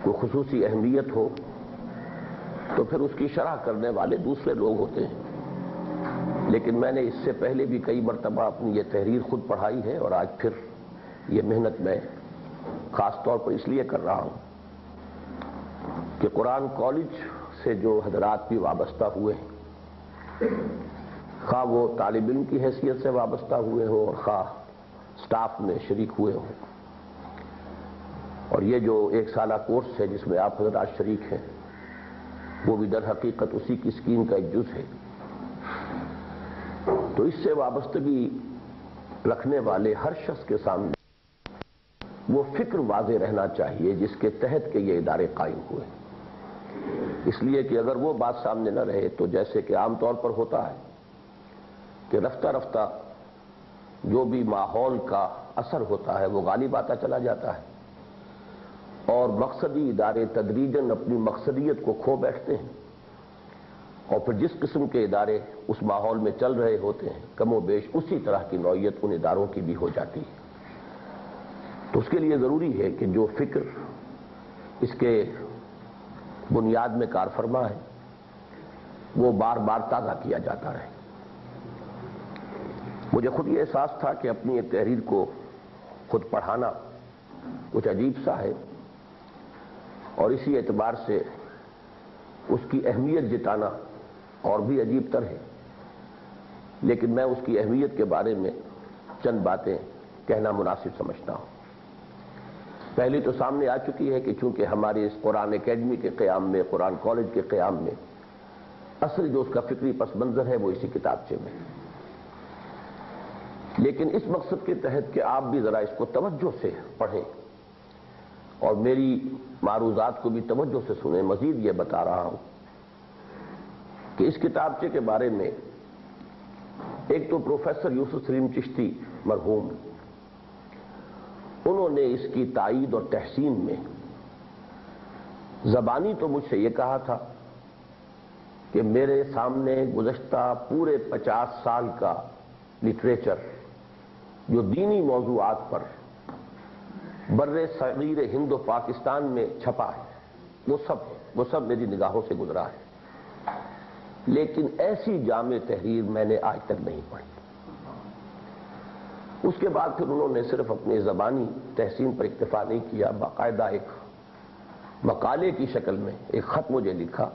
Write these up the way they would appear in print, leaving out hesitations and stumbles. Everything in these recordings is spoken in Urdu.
کوئی خصوصی اہمیت ہو تو پھر اس کی شرح کرنے والے دوسرے لوگ ہوتے ہیں، لیکن میں نے اس سے پہلے بھی کئی مرتبہ اپنی یہ تحریر خود پڑھائی ہے، اور آج پھر یہ محنت میں خاص طور پر اس لیے کر رہا ہوں کہ قرآن کالج سے جو حضرات بھی وابستہ ہوئے ہیں، خواہ وہ طالب علم کی حیثیت سے وابستہ ہوئے ہو اور خواہ سٹاف میں شریک ہوئے ہوں، اور یہ جو 1 سالہ کورس ہے جس میں آپ حضرات شریک ہیں، وہ بھی در حقیقت اسی کی اسکیم کا ایک جز ہے، تو اس سے وابستگی رکھنے والے ہر شخص کے سامنے وہ فکر واضح رہنا چاہیے جس کے تحت کہ یہ ادارے قائم ہوئے، اس لیے کہ اگر وہ بات سامنے نہ رہے تو جیسے کہ عام طور پر ہوتا ہے کہ رفتہ رفتہ جو بھی ماحول کا اثر ہوتا ہے وہ غالب آتا چلا جاتا ہے، اور مقصدی ادارے تدریجاً اپنی مقصدیت کو کھو بیٹھتے ہیں، اور پھر جس قسم کے ادارے اس ماحول میں چل رہے ہوتے ہیں کم و بیش اسی طرح کی نوعیت ان اداروں کی بھی ہو جاتی ہے۔ تو اس کے لیے ضروری ہے کہ جو فکر اس کے بنیاد میں کار فرما ہے وہ بار بار تازہ کیا جاتا رہے۔ مجھے خود یہ احساس تھا کہ اپنی ایک تحریر کو خود پڑھانا کچھ عجیب سا ہے، اور اسی اعتبار سے اس کی اہمیت جتانا اور بھی عجیب تر ہے، لیکن میں اس کی اہمیت کے بارے میں چند باتیں کہنا مناسب سمجھتا ہوں۔ پہلی تو سامنے آ چکی ہے کہ چونکہ ہمارے اس قرآن اکیڈمی کے قیام میں، قرآن کالج کے قیام میں اصل جو اس کا فکری پس منظر ہے وہ اسی کتابچے میں، لیکن اس مقصد کے تحت کہ آپ بھی ذرا اس کو توجہ سے پڑھیں اور میری معروضات کو بھی توجہ سے سنیں، مزید یہ بتا رہا ہوں کہ اس کتابچے کے بارے میں ایک تو پروفیسر یوسف سلیم چشتی مرحوم، انہوں نے اس کی تائید اور تحسین میں زبانی تو مجھ سے یہ کہا تھا کہ میرے سامنے گزشتہ پورے 50 سال کا لٹریچر جو دینی موضوعات پر بر صغیر ہند و پاکستان میں چھپا ہے وہ سب میری نگاہوں سے گزرا ہے، لیکن ایسی جامع تحریر میں نے آج تک نہیں پڑھی۔ اس کے بعد پھر انہوں نے صرف اپنی زبانی تحسین پر اکتفا نہیں کیا، باقاعدہ ایک مقالے کی شکل میں ایک خط مجھے لکھا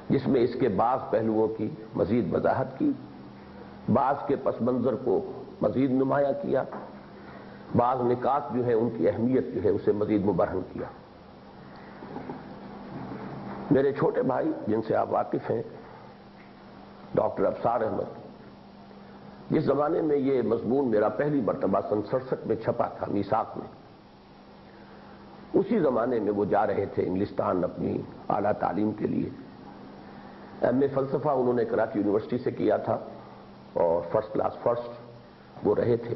جس میں اس کے بعض پہلوؤں کی مزید وضاحت کی، بعض کے پس منظر کو مزید نمایاں کیا، بعض نکات جو ہے ان کی اہمیت جو ہے اسے مزید مبرہن کیا۔ میرے چھوٹے بھائی جن سے آپ واقف ہیں، ڈاکٹر ابصار احمد، جس زمانے میں یہ مضمون میرا پہلی مرتبہ سن 67 میں چھپا تھا میثاق میں، اسی زمانے میں وہ جا رہے تھے انگلستان اپنی اعلیٰ تعلیم کے لیے۔ ایم اے فلسفہ انہوں نے کراچی یونیورسٹی سے کیا تھا اور فرسٹ کلاس فرسٹ وہ رہے تھے۔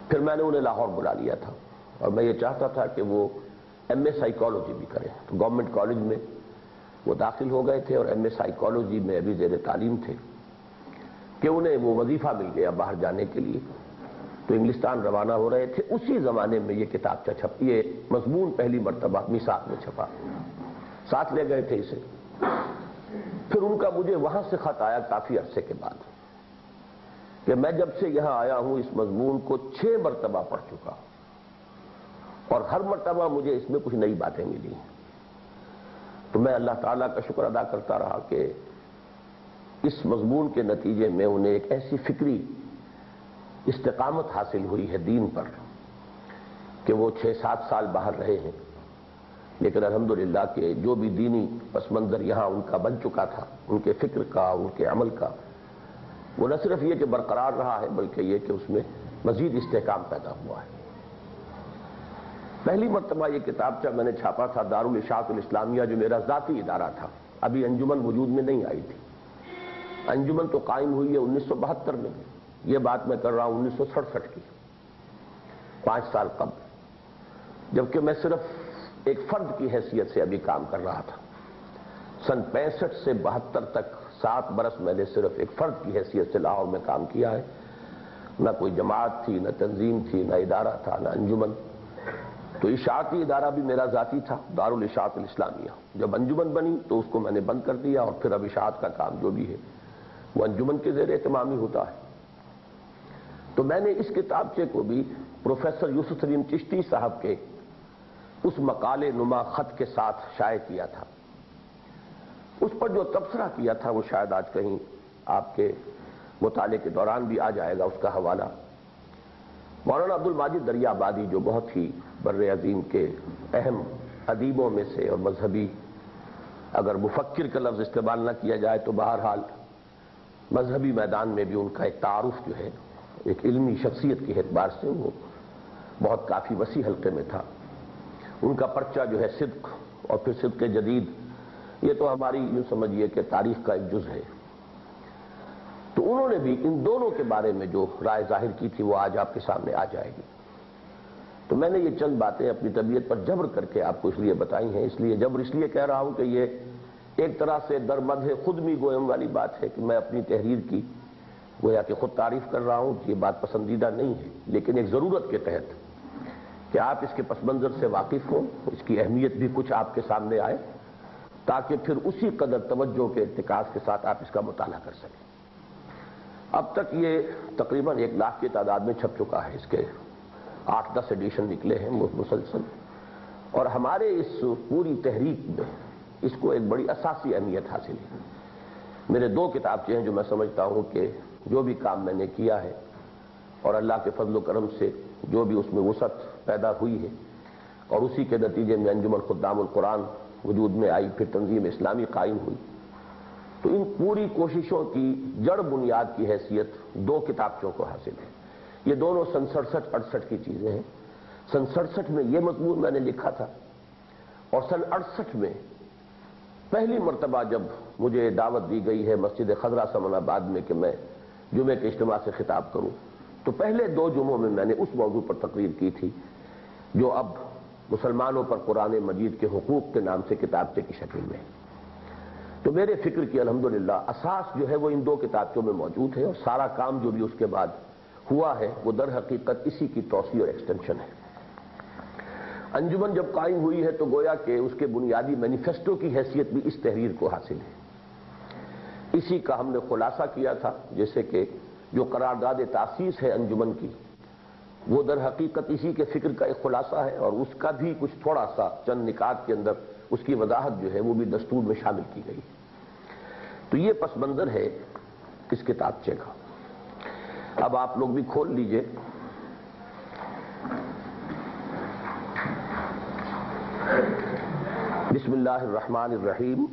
پھر میں نے انہیں لاہور بلا لیا تھا اور میں یہ چاہتا تھا کہ وہ ایم اے سائیکالوجی بھی کریں، تو گورنمنٹ کالج میں وہ داخل ہو گئے تھے اور ایم اے سائیکالوجی میں ابھی زیر تعلیم تھے کہ انہیں وہ وظیفہ مل گیا باہر جانے کے لیے، تو انگلستان روانہ ہو رہے تھے۔ اسی زمانے میں یہ کتابچہ چھپی، یہ مضمون پہلی مرتبہ میثاق میں چھپا، ساتھ لے گئے تھے اسے۔ پھر ان کا مجھے وہاں سے خط آیا کافی عرصے کے بعد کہ میں جب سے یہاں آیا ہوں اس مضمون کو 6 مرتبہ پڑھ چکا ہوں، اور ہر مرتبہ مجھے اس میں کچھ نئی باتیں ملی ہیں۔ تو میں اللہ تعالیٰ کا شکر ادا کرتا رہا کہ اس مضمون کے نتیجے میں انہیں ایک ایسی فکری استقامت حاصل ہوئی ہے دین پر کہ وہ 6-7 سال باہر رہے ہیں، لیکن الحمدللہ کہ جو بھی دینی پس منظر یہاں ان کا بن چکا تھا، ان کے فکر کا، ان کے عمل کا، وہ نہ صرف یہ کہ برقرار رہا ہے بلکہ یہ کہ اس میں مزید استحکام پیدا ہوا ہے۔ پہلی مرتبہ یہ کتابچہ میں نے چھاپا تھا دارالاشاعت الاسلامیہ، جو میرا ذاتی ادارہ تھا، ابھی انجمن وجود میں نہیں آئی تھی۔ انجمن تو قائم ہوئی ہے 1972 میں، یہ بات میں کر رہا ہوں 1967 کی، 5 سال قبل، جبکہ میں صرف ایک فرد کی حیثیت سے ابھی کام کر رہا تھا۔ سن 65 سے 72 تک 7 برس میں نے صرف ایک فرد کی حیثیت سے لاہور میں کام کیا ہے، نہ کوئی جماعت تھی، نہ تنظیم تھی، نہ ادارہ تھا، نہ انجمن۔ تو اشاعتی ادارہ بھی میرا ذاتی تھا، دارالاشاعت الاسلامیہ. جب انجمن بنی تو اس کو میں نے بند کر دیا، اور پھر اب اشاعت کا کام جو بھی ہے وہ انجمن کے زیر اہتمام ہی ہوتا ہے. تو میں نے اس کتابچے کو بھی پروفیسر یوسف سلیم چشتی صاحب کے اس مقالے نما خط کے ساتھ شائع کیا تھا. اس پر جو تبصرہ کیا تھا وہ شاید آج کہیں آپ کے مطالعے کے دوران بھی آ جائے گا اس کا حوالہ. مولانا عبد الماجد دریابادی جو بہت ہی بر عظیم کے اہم ادیبوں میں سے اور مذہبی، اگر مفکر کا لفظ استعمال نہ کیا جائے تو بہرحال مذہبی میدان میں بھی ان کا ایک تعارف جو ہے ایک علمی شخصیت کے اعتبار سے وہ بہت کافی وسیع حلقے میں تھا. ان کا پرچہ جو ہے صدق اور پھر صدق جدید، یہ تو ہماری یوں سمجھیے کہ تاریخ کا ایک جز ہے. تو انہوں نے بھی ان دونوں کے بارے میں جو رائے ظاہر کی تھی وہ آج آپ کے سامنے آ جائے گی. تو میں نے یہ چند باتیں اپنی طبیعت پر جبر کر کے آپ کو اس لیے بتائی ہیں. اس لیے جبر اس لیے کہہ رہا ہوں کہ یہ ایک طرح سے درمد خود می گویم والی بات ہے کہ میں اپنی تحریر کی گویا کہ خود تعریف کر رہا ہوں. یہ بات پسندیدہ نہیں ہے، لیکن ایک ضرورت کے تحت کہ آپ اس کے پس منظر سے واقف ہوں، اس کی اہمیت بھی کچھ آپ کے سامنے آئے، تاکہ پھر اسی قدر توجہ کے ارتکاز کے ساتھ آپ اس کا مطالعہ کر سکیں. اب تک یہ تقریباً 1 لاکھ کی تعداد میں چھپ چکا ہے. اس کے 8-10 ایڈیشن نکلے ہیں مسلسل، اور ہمارے اس پوری تحریک میں اس کو ایک بڑی اساسی اہمیت حاصل ہے. میرے 2 کتابچے ہیں جو میں سمجھتا ہوں کہ جو بھی کام میں نے کیا ہے اور اللہ کے فضل و کرم سے جو بھی اس میں وسعت پیدا ہوئی ہے، اور اسی کے نتیجے میں انجمن خدام القرآن وجود میں آئی، پھر تنظیم اسلامی قائم ہوئی، تو ان پوری کوششوں کی جڑ بنیاد کی حیثیت 2 کتابچوں کو حاصل ہے. یہ دونوں سن 67-68 کی چیزیں ہیں. سن 67 میں یہ مضمون میں نے لکھا تھا، اور سن 68 میں پہلی مرتبہ جب مجھے دعوت دی گئی ہے مسجد خضرہ سمن آباد میں کہ میں جمعے کے اجتماع سے خطاب کروں، تو پہلے 2 جمعوں میں نے اس موضوع پر تقریر کی تھی جو اب مسلمانوں پر قرآن مجید کے حقوق کے نام سے کتابچے کی شکل میں. تو میرے فکر کی الحمدللہ اساس جو ہے وہ ان 2 کتابچوں میں موجود ہے، اور سارا کام جو بھی اس کے بعد ہوا ہے وہ در حقیقت اسی کی توسیع اور ایکسٹینشن ہے. انجمن جب قائم ہوئی ہے تو گویا کہ اس کے بنیادی مینیفیسٹو کی حیثیت بھی اس تحریر کو حاصل ہے. اسی کا ہم نے خلاصہ کیا تھا، جیسے کہ جو قرارداد تاسیس ہے انجمن کی وہ در حقیقت اسی کے فکر کا ایک خلاصہ ہے، اور اس کا بھی کچھ تھوڑا سا چند نکات کے اندر اس کی وضاحت جو ہے وہ بھی دستور میں شامل کی گئی. تو یہ پس منظر ہے اس کتابچے کا. اب آپ لوگ بھی کھول لیجئے. بسم اللہ الرحمن الرحیم.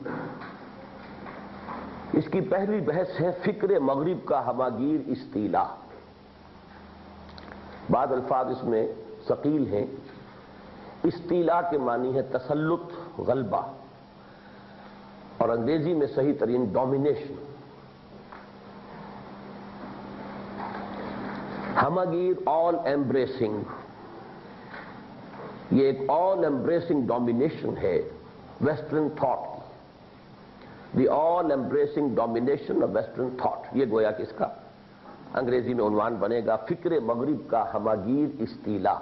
اس کی پہلی بحث ہے فکر مغرب کا ہماگیر استیلا. بعض الفاظ اس میں ثقیل ہیں. استیلا کے معنی ہے تسلط، غلبہ، اور انگریزی میں صحیح ترین ڈومینیشن. ہماگیر آل ایمبریسنگ، یہ ایک آل ایمبریسنگ ڈومینیشن ہے western thought. The all ایمبریسنگ domination of western thought, یہ گویا کہ اس کا انگریزی میں عنوان بنے گا، فکر مغرب کا ہماگیر استیلا.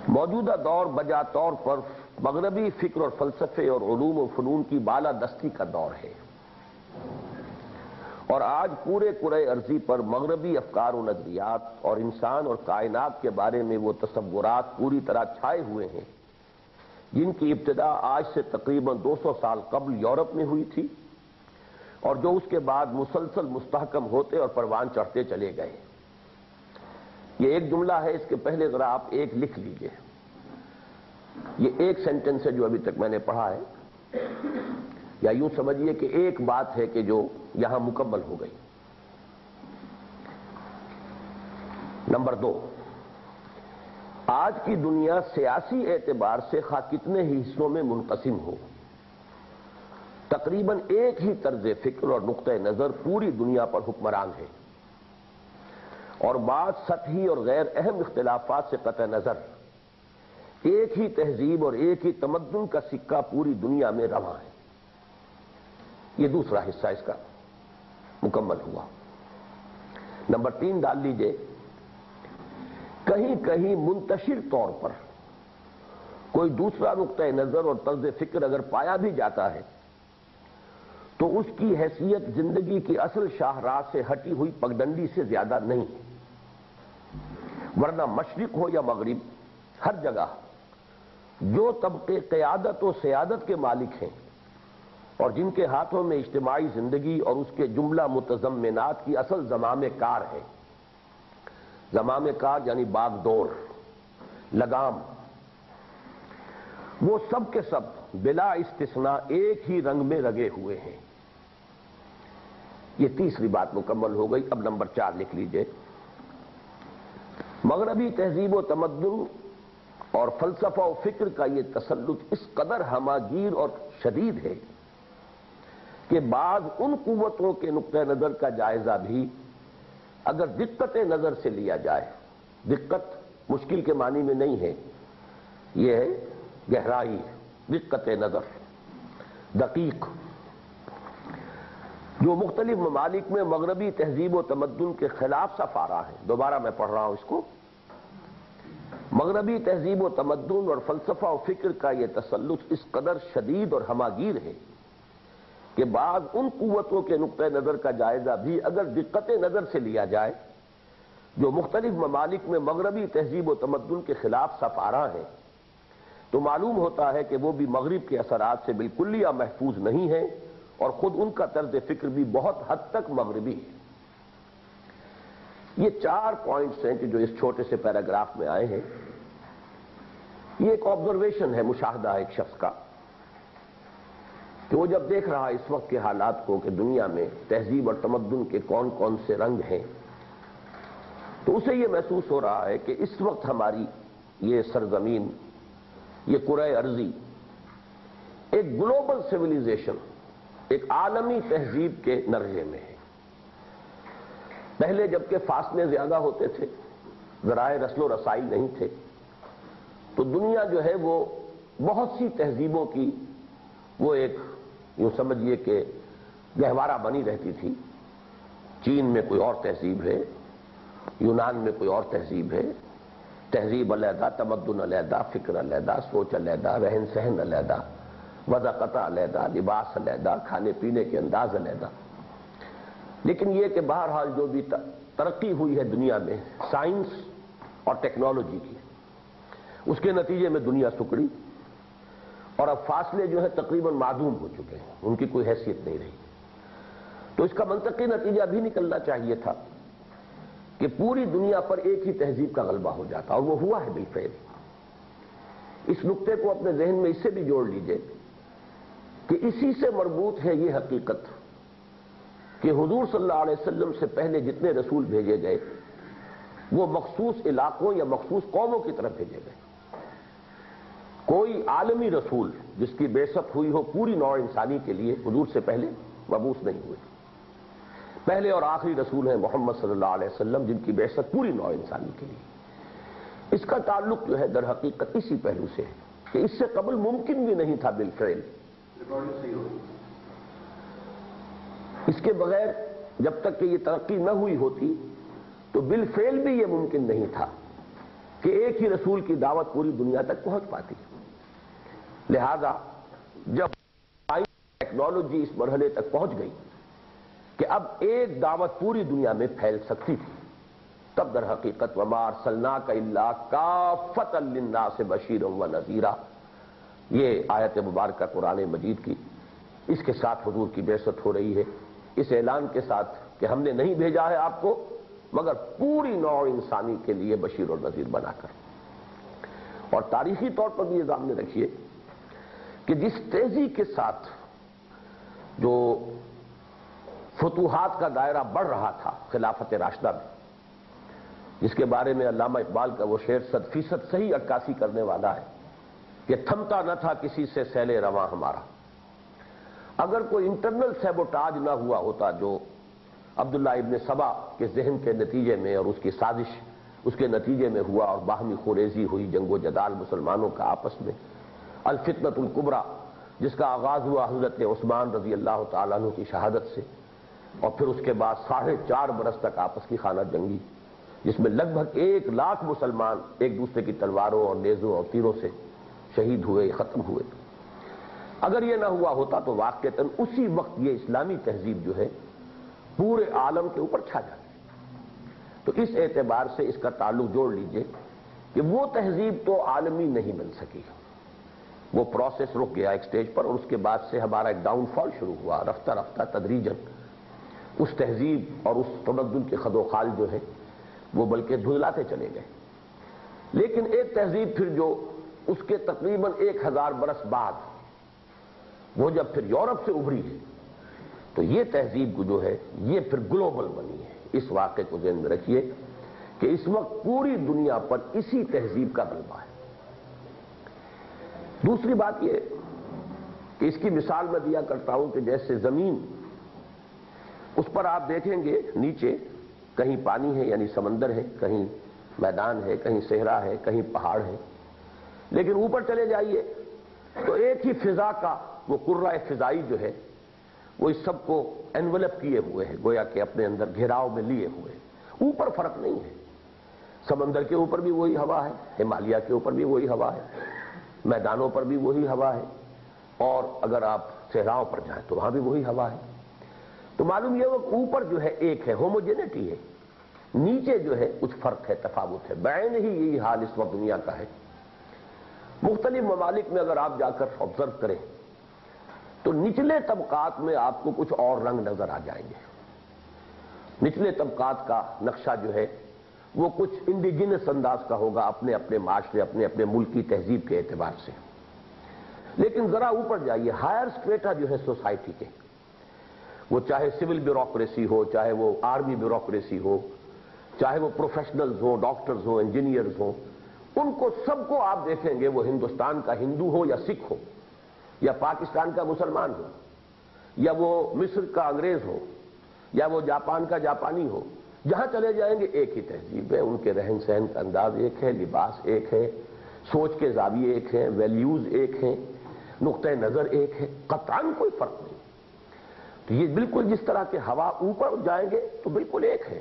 موجودہ دور بجا طور پر مغربی فکر اور فلسفے اور علوم و فنون کی بالادستی کا دور ہے، اور آج پورے کرۂ ارضی پر مغربی افکار و نظریات اور انسان اور کائنات کے بارے میں وہ تصورات پوری طرح چھائے ہوئے ہیں جن کی ابتدا آج سے تقریباً 200 سال قبل یورپ میں ہوئی تھی، اور جو اس کے بعد مسلسل مستحکم ہوتے اور پروان چڑھتے چلے گئے. یہ ایک جملہ ہے، اس کے پہلے ذرا آپ ایک لکھ لیجئے. یہ ایک سینٹنس ہے جو ابھی تک میں نے پڑھا ہے، یا یوں سمجھیے کہ ایک بات ہے کہ جو یہاں مکمل ہو گئی. نمبر 2، آج کی دنیا سیاسی اعتبار سے خواہ کتنے ہی حصوں میں منقسم ہو، تقریباً ایک ہی طرز فکر اور نقطہ نظر پوری دنیا پر حکمران ہے، اور بعض سطحی اور غیر اہم اختلافات سے قطع نظر ایک ہی تہذیب اور ایک ہی تمدن کا سکہ پوری دنیا میں رواں ہے. یہ دوسرا حصہ اس کا مکمل ہوا. نمبر 3 ڈال لیجئے. کہیں کہیں منتشر طور پر کوئی دوسرا نقطۂ نظر اور طرز فکر اگر پایا بھی جاتا ہے تو اس کی حیثیت زندگی کی اصل شاہراہ سے ہٹی ہوئی پگڈنڈی سے زیادہ نہیں ہے، ورنہ مشرق ہو یا مغرب ہر جگہ جو طبقے قیادت و سیادت کے مالک ہیں اور جن کے ہاتھوں میں اجتماعی زندگی اور اس کے جملہ متضمنات کی اصل زمام کار ہے، زمام کار یعنی باغ ڈور، لگام، وہ سب کے سب بلا استثناء ایک ہی رنگ میں رگے ہوئے ہیں۔ یہ تیسری بات مکمل ہو گئی۔ اب نمبر 4 لکھ لیجئے۔ مغربی تہذیب و تمدن اور فلسفہ و فکر کا یہ تسلط اس قدر ہماگیر اور شدید ہے کہ بعض ان قوتوں کے نقطہ نظر کا جائزہ بھی اگر دقت نظر سے لیا جائے، دقت مشکل کے معنی میں نہیں ہے، یہ ہے گہرائی، دقت نظر، دقیق، جو مختلف ممالک میں مغربی تہذیب و تمدن کے خلاف سفارہ ہے۔ دوبارہ میں پڑھ رہا ہوں اس کو۔ مغربی تہذیب و تمدن اور فلسفہ و فکر کا یہ تسلط اس قدر شدید اور ہماگیر ہے کہ بعض ان قوتوں کے نقطہ نظر کا جائزہ بھی اگر دقت نظر سے لیا جائے جو مختلف ممالک میں مغربی تہذیب و تمدن کے خلاف سفارہ ہیں، تو معلوم ہوتا ہے کہ وہ بھی مغرب کے اثرات سے بالکلیہ محفوظ نہیں ہیں اور خود ان کا طرز فکر بھی بہت حد تک مغربی ہے۔ یہ 4 پوائنٹس ہیں کہ جو اس چھوٹے سے پیراگراف میں آئے ہیں۔ یہ ایک آبزرویشن ہے، مشاہدہ ایک شخص کا کہ وہ جب دیکھ رہا اس وقت کے حالات کو کہ دنیا میں تہذیب اور تمدن کے کون کون سے رنگ ہیں، تو اسے یہ محسوس ہو رہا ہے کہ اس وقت ہماری یہ سرزمین، یہ کرۂ ارضی ایک گلوبل سیویلائزیشن، ایک عالمی تہذیب کے نرجے میں ہے۔ پہلے جبکہ فاصلے زیادہ ہوتے تھے، ذرائع رسل و رسائی نہیں تھے، تو دنیا جو ہے وہ بہت سی تہذیبوں کی وہ ایک یوں سمجھیے کہ گہوارہ بنی رہتی تھی۔ چین میں کوئی اور تہذیب ہے، یونان میں کوئی اور تہذیب ہے، تہذیب علیحدہ، تمدن علیحدہ، فکر علیحدہ، سوچ علیحدہ، رہن سہن علیحدہ، وضاقت علیحدہ، لباس علیحدہ، کھانے پینے کے انداز علیحدہ۔ لیکن یہ کہ بہرحال جو بھی ترقی ہوئی ہے دنیا میں سائنس اور ٹیکنالوجی کی، اس کے نتیجے میں دنیا سکڑی اور اب فاصلے جو ہیں تقریباً معدوم ہو چکے ہیں، ان کی کوئی حیثیت نہیں رہی۔ تو اس کا منطقی نتیجہ بھی نکلنا چاہیے تھا کہ پوری دنیا پر ایک ہی تہذیب کا غلبہ ہو جاتا، اور وہ ہوا ہے بالفعل۔ اس نقطے کو اپنے ذہن میں اس سے بھی جوڑ لیجئے کہ اسی سے مربوط ہے یہ حقیقت کہ حضور صلی اللہ علیہ وسلم سے پہلے جتنے رسول بھیجے گئے وہ مخصوص علاقوں یا مخصوص قوموں کی طرف بھیجے گئے۔ کوئی عالمی رسول جس کی بعثت ہوئی ہو پوری نوع انسانی کے لیے حضور سے پہلے مبعوث نہیں ہوئے۔ پہلے اور آخری رسول ہیں محمد صلی اللہ علیہ وسلم، جن کی بعثت پوری نوع انسانی کے لیے۔ اس کا تعلق جو ہے در حقیقت اسی پہلو سے ہے کہ اس سے قبل ممکن بھی نہیں تھا بالفعل۔ اس کے بغیر جب تک کہ یہ ترقی نہ ہوئی ہوتی تو بالفعل بھی یہ ممکن نہیں تھا کہ ایک ہی رسول کی دعوت پوری دنیا تک پہنچ پاتی۔ لہذا جب ٹیکنالوجی اس مرحلے تک پہنچ گئی کہ اب ایک دعوت پوری دنیا میں پھیل سکتی تھی، تب در حقیقت وما ارسلناک الا کافۃ للناس بشیرا ونذیرا، یہ آیت مبارکہ قرآن مجید کی، اس کے ساتھ حضور کی بعثت ہو رہی ہے، اس اعلان کے ساتھ کہ ہم نے نہیں بھیجا ہے آپ کو مگر پوری نوع انسانی کے لیے بشیر اور نذیر بنا کر۔ اور تاریخی طور پر بھی یہ ذہن میں رکھیے کہ جس تیزی کے ساتھ جو فتوحات کا دائرہ بڑھ رہا تھا خلافت راشدہ میں، جس کے بارے میں علامہ اقبال کا وہ شعر 100% صحیح عکاسی کرنے والا ہے کہ تھمتا نہ تھا کسی سے سیل رواں ہمارا۔ اگر کوئی انٹرنل سیبوٹاج نہ ہوا ہوتا جو عبداللہ ابن سبا کے ذہن کے نتیجے میں اور اس کی سازش اس کے نتیجے میں ہوا اور باہمی خوریزی ہوئی، جنگ و جدال مسلمانوں کا آپس میں، الفتنۃ الکبریٰ جس کا آغاز ہوا حضرت عثمان رضی اللہ تعالیٰ عنہ کی شہادت سے، اور پھر اس کے بعد 4.5 برس تک آپس کی خانہ جنگی، جس میں لگ بھگ 1 لاکھ مسلمان ایک دوسرے کی تلواروں اور نیزوں اور تیروں سے شہید ہوئے، ختم ہوئے. اگر یہ نہ ہوا ہوتا تو واقعتاً اسی وقت یہ اسلامی تہذیب جو ہے پورے عالم کے اوپر چھا جاتی. تو اس اعتبار سے اس کا تعلق جوڑ لیجئے کہ وہ تہذیب تو عالمی نہیں بن سکی، وہ پروسیس رک گیا ایک سٹیج پر، اور اس کے بعد سے ہمارا ایک ڈاؤن فال شروع ہوا. رفتہ رفتہ تدریجاً اس تہذیب اور اس تمدن کے خد و خال جو ہے وہ بلکہ دھندلاتے چلے گئے. لیکن ایک تہذیب پھر جو اس کے تقریباً 1000 برس بعد وہ جب پھر یورپ سے ابھری ہے تو یہ تہذیب جو ہے یہ پھر گلوبل بنی ہے. اس واقعے کو ذہن میں رکھیے کہ اس وقت پوری دنیا پر اسی تہذیب کا غلبہ ہے. دوسری بات یہ کہ اس کی مثال میں دیا کرتا ہوں کہ جیسے زمین، اس پر آپ دیکھیں گے نیچے کہیں پانی ہے یعنی سمندر ہے، کہیں میدان ہے، کہیں صحرا ہے، کہیں پہاڑ ہے. لیکن اوپر چلے جائیے تو ایک ہی فضا کا وہ کرۂ فضائی جو ہے وہ اس سب کو انویلپ کیے ہوئے ہے، گویا کہ اپنے اندر گھیراؤ میں لیے ہوئے. اوپر فرق نہیں ہے، سمندر کے اوپر بھی وہی ہوا ہے، ہمالیہ کے اوپر بھی وہی ہوا ہے، میدانوں پر بھی وہی ہوا ہے، اور اگر آپ صحراؤں پر جائیں تو وہاں بھی وہی ہوا ہے. تو معلوم یہ وہ اوپر جو ہے ایک ہے، ہوموجینٹی ہے، نیچے جو ہے کچھ فرق ہے، تفاوت ہے. بعین ہی یہی حال اس وقت دنیا کا ہے. مختلف ممالک میں اگر آپ جا کر آبزرو کریں تو نچلے طبقات میں آپ کو کچھ اور رنگ نظر آ جائیں گے. نچلے طبقات کا نقشہ جو ہے وہ کچھ انڈیجنس انداز کا ہوگا، اپنے اپنے معاشرے، اپنے اپنے ملک کی تہذیب کے اعتبار سے. لیکن ذرا اوپر جائیے، ہائر اسٹریٹا جو ہے سوسائٹی کے، وہ چاہے سول بیوروکریسی ہو، چاہے وہ آرمی بیوروکریسی ہو، چاہے وہ پروفیشنلز ہوں، ڈاکٹرز ہوں، انجینئرز ہوں، ان کو سب کو آپ دیکھیں گے، وہ ہندوستان کا ہندو ہو یا سکھ ہو، یا پاکستان کا مسلمان ہو، یا وہ مصر کا انگریز ہو، یا وہ جاپان کا جاپانی ہو، جہاں چلے جائیں گے ایک ہی تہذیب ہے. ان کے رہن سہن کا انداز ایک ہے، لباس ایک ہے، سوچ کے زاویے ایک ہیں، ویلیوز ایک ہیں، نقطہ نظر ایک ہے، قطعاً کوئی فرق نہیں. تو یہ بالکل جس طرح کے ہوا اوپر جائیں گے تو بالکل ایک ہے،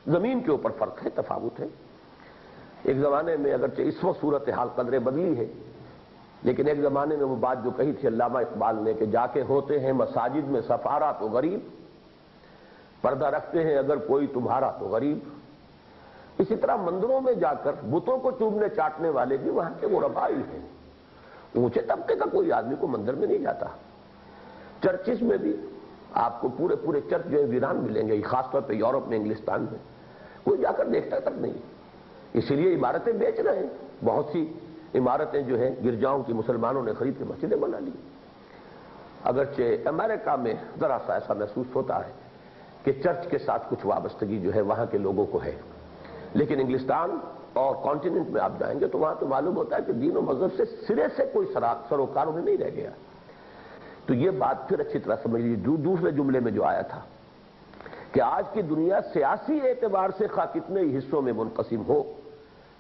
زمین کے اوپر فرق ہے، تفاوت ہے. ایک زمانے میں اگرچہ اس وقت صورتحال قدرے بدلی ہے، لیکن ایک زمانے میں وہ بات جو کہی تھی علامہ اقبال نے کہ جا کے ہوتے ہیں مساجد میں سفارا تو غریب، پردہ رکھتے ہیں اگر کوئی تمہارا تو غریب. اسی طرح مندروں میں جا کر بتوں کو چومنے چاٹنے والے بھی وہاں کے غرباء ہی ہیں. اونچے طبقے کا کوئی آدمی کو مندر میں نہیں جاتا. چرچز میں بھی آپ کو پورے پورے چرچ جو ہے ویران ملیں گے، خاص طور پہ یورپ میں، انگلستان میں کوئی جا کر دیکھتا تک نہیں. اسی لیے عمارتیں بیچ رہے ہیں. بہت سی عمارتیں جو ہیں گرجاؤں کی مسلمانوں نے خرید کے مسجدیں بنا لی. اگرچہ امریکہ میں ذرا سا ایسا محسوس ہوتا ہے کہ چرچ کے ساتھ کچھ وابستگی جو ہے وہاں کے لوگوں کو ہے، لیکن انگلستان اور کانٹیننٹ میں آپ جائیں گے تو وہاں تو معلوم ہوتا ہے کہ دین و مذہب سے سرے سے کوئی سروکار انہیں نہیں رہ گیا. تو یہ بات پھر اچھی طرح سمجھ لیجیے دوسرے جملے میں جو آیا تھا کہ آج کی دنیا سیاسی اعتبار سے خواہ کتنے ہی حصوں میں منقسم ہو،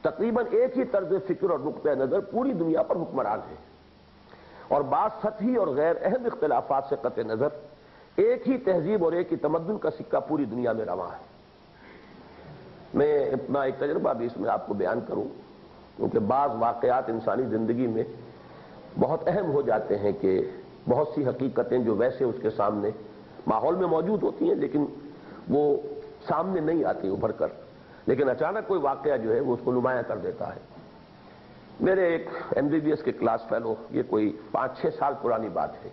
تقریباً ایک ہی طرز فکر اور نقطہ نظر پوری دنیا پر حکمران ہے، اور بعض سطحی اور غیر اہم اختلافات سے قطع نظر ایک ہی تہذیب اور ایک ہی تمدن کا سکہ پوری دنیا میں رواں ہے. میں اپنا ایک تجربہ بھی اس میں آپ کو بیان کروں، کیونکہ بعض واقعات انسانی زندگی میں بہت اہم ہو جاتے ہیں کہ بہت سی حقیقتیں جو ویسے اس کے سامنے ماحول میں موجود ہوتی ہیں لیکن وہ سامنے نہیں آتی ابھر کر، لیکن اچانک کوئی واقعہ جو ہے وہ اس کو نمایاں کر دیتا ہے. میرے ایک MBBS کے کلاس فیلو، یہ کوئی 5-6 سال پرانی بات ہے،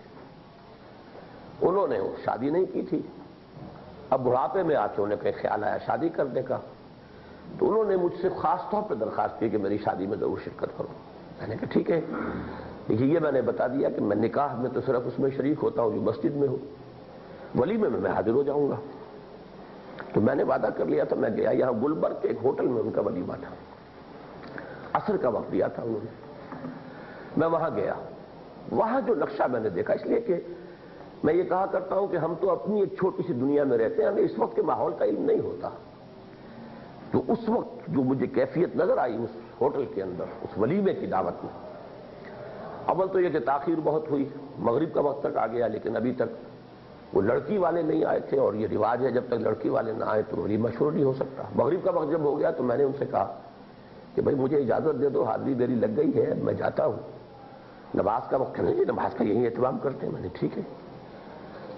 انہوں نے شادی نہیں کی تھی. اب بڑھاپے میں آ کے انہیں کہیں خیال آیا شادی کرنے کا، تو انہوں نے مجھ سے خاص طور پہ درخواست کی کہ میری شادی میں ضرور شرکت کرو. میں نے کہا ٹھیک ہے. دیکھیے یہ میں نے بتا دیا کہ میں نکاح میں تو صرف اس میں شریک ہوتا ہوں جو مسجد میں ہوں، ولیمے میں حاضر ہو جاؤں گا. تو میں نے وعدہ کر لیا تھا. میں گیا یہاں گلبرگ کے ایک ہوٹل میں ان کا ولیمہ تھا، عصر کا وقت دیا تھا انہوں نے. میں وہاں گیا. وہاں جو نقشہ میں نے دیکھا، اس لیے کہ میں یہ کہا کرتا ہوں کہ ہم تو اپنی ایک چھوٹی سی دنیا میں رہتے ہیں، ہمیں اس وقت کے ماحول کا علم نہیں ہوتا. تو اس وقت جو مجھے کیفیت نظر آئی اس ہوٹل کے اندر، اس ولیمے کی دعوت میں، اول تو یہ کہ تاخیر بہت ہوئی، مغرب کا وقت تک آ گیا لیکن ابھی تک وہ لڑکی والے نہیں آئے تھے، اور یہ رواج ہے جب تک لڑکی والے نہ آئے تو ولی مشہور نہیں ہو سکتا۔ مغرب کا وقت جب ہو گیا تو میں نے ان سے کہا کہ بھائی مجھے اجازت دے دو، حاضری میری لگ گئی ہے، میں جاتا ہوں، نماز کا وقت ہے جی، نماز کا یہی اہتمام کرتے ہیں۔ میں نے ٹھیک ہے،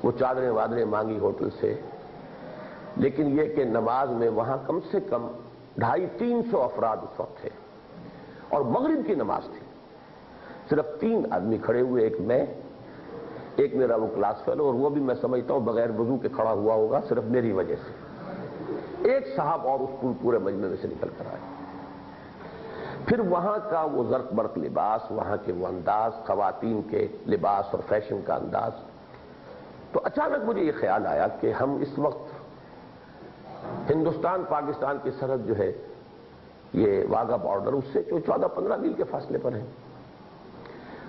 وہ چادریں وادریں مانگی ہوٹل سے، لیکن یہ کہ نماز میں وہاں کم سے کم 250-300 افراد اس وقت تھے، اور مغرب کی نماز تھی، صرف 3 آدمی کھڑے ہوئے، ایک میں، ایک میرا وہ کلاس فیلو، اور وہ بھی میں سمجھتا ہوں بغیر وضو کے کھڑا ہوا ہوگا صرف میری وجہ سے، ایک صاحب اور اس پورے مجمع میں سے نکل کر آئے۔ پھر وہاں کا وہ زرق برق لباس، وہاں کے وہ انداز، خواتین کے لباس اور فیشن کا انداز، تو اچانک مجھے یہ خیال آیا کہ ہم اس وقت ہندوستان پاکستان کی سرحد جو ہے یہ واگا بارڈر، اس سے جو 14-15 میل کے فاصلے پر ہے،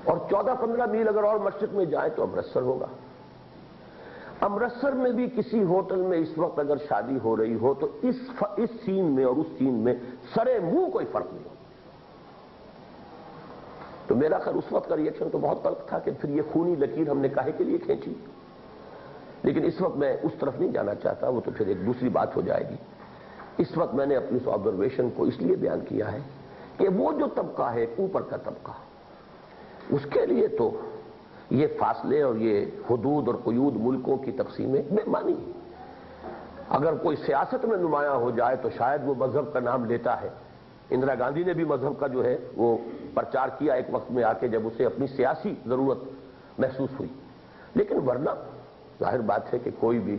اور 14-15 میل اگر اور مشرق میں جائیں تو امرتسر ہوگا۔ امرتسر میں بھی کسی ہوٹل میں اس وقت اگر شادی ہو رہی ہو تو اس سین میں اور اس سین میں سرے منہ کوئی فرق نہیں ہو۔ تو میرا خیر اس وقت کا ریئیکشن تو بہت غلط تھا کہ پھر یہ خونی لکیر ہم نے کاہے کے لیے کھینچی، لیکن اس وقت میں اس طرف نہیں جانا چاہتا، وہ تو پھر ایک دوسری بات ہو جائے گی۔ اس وقت میں نے اپنی اس آبزرویشن کو اس لیے بیان کیا ہے کہ وہ جو طبقہ ہے اوپر کا طبقہ، اس کے لیے تو یہ فاصلے اور یہ حدود اور قیود ملکوں کی تقسیمیں بے معنی ہیں۔ اگر کوئی سیاست میں نمایاں ہو جائے تو شاید وہ مذہب کا نام لیتا ہے۔ اندرا گاندھی نے بھی مذہب کا جو ہے وہ پرچار کیا ایک وقت میں آ کے، جب اسے اپنی سیاسی ضرورت محسوس ہوئی، لیکن ورنہ ظاہر بات ہے کہ کوئی بھی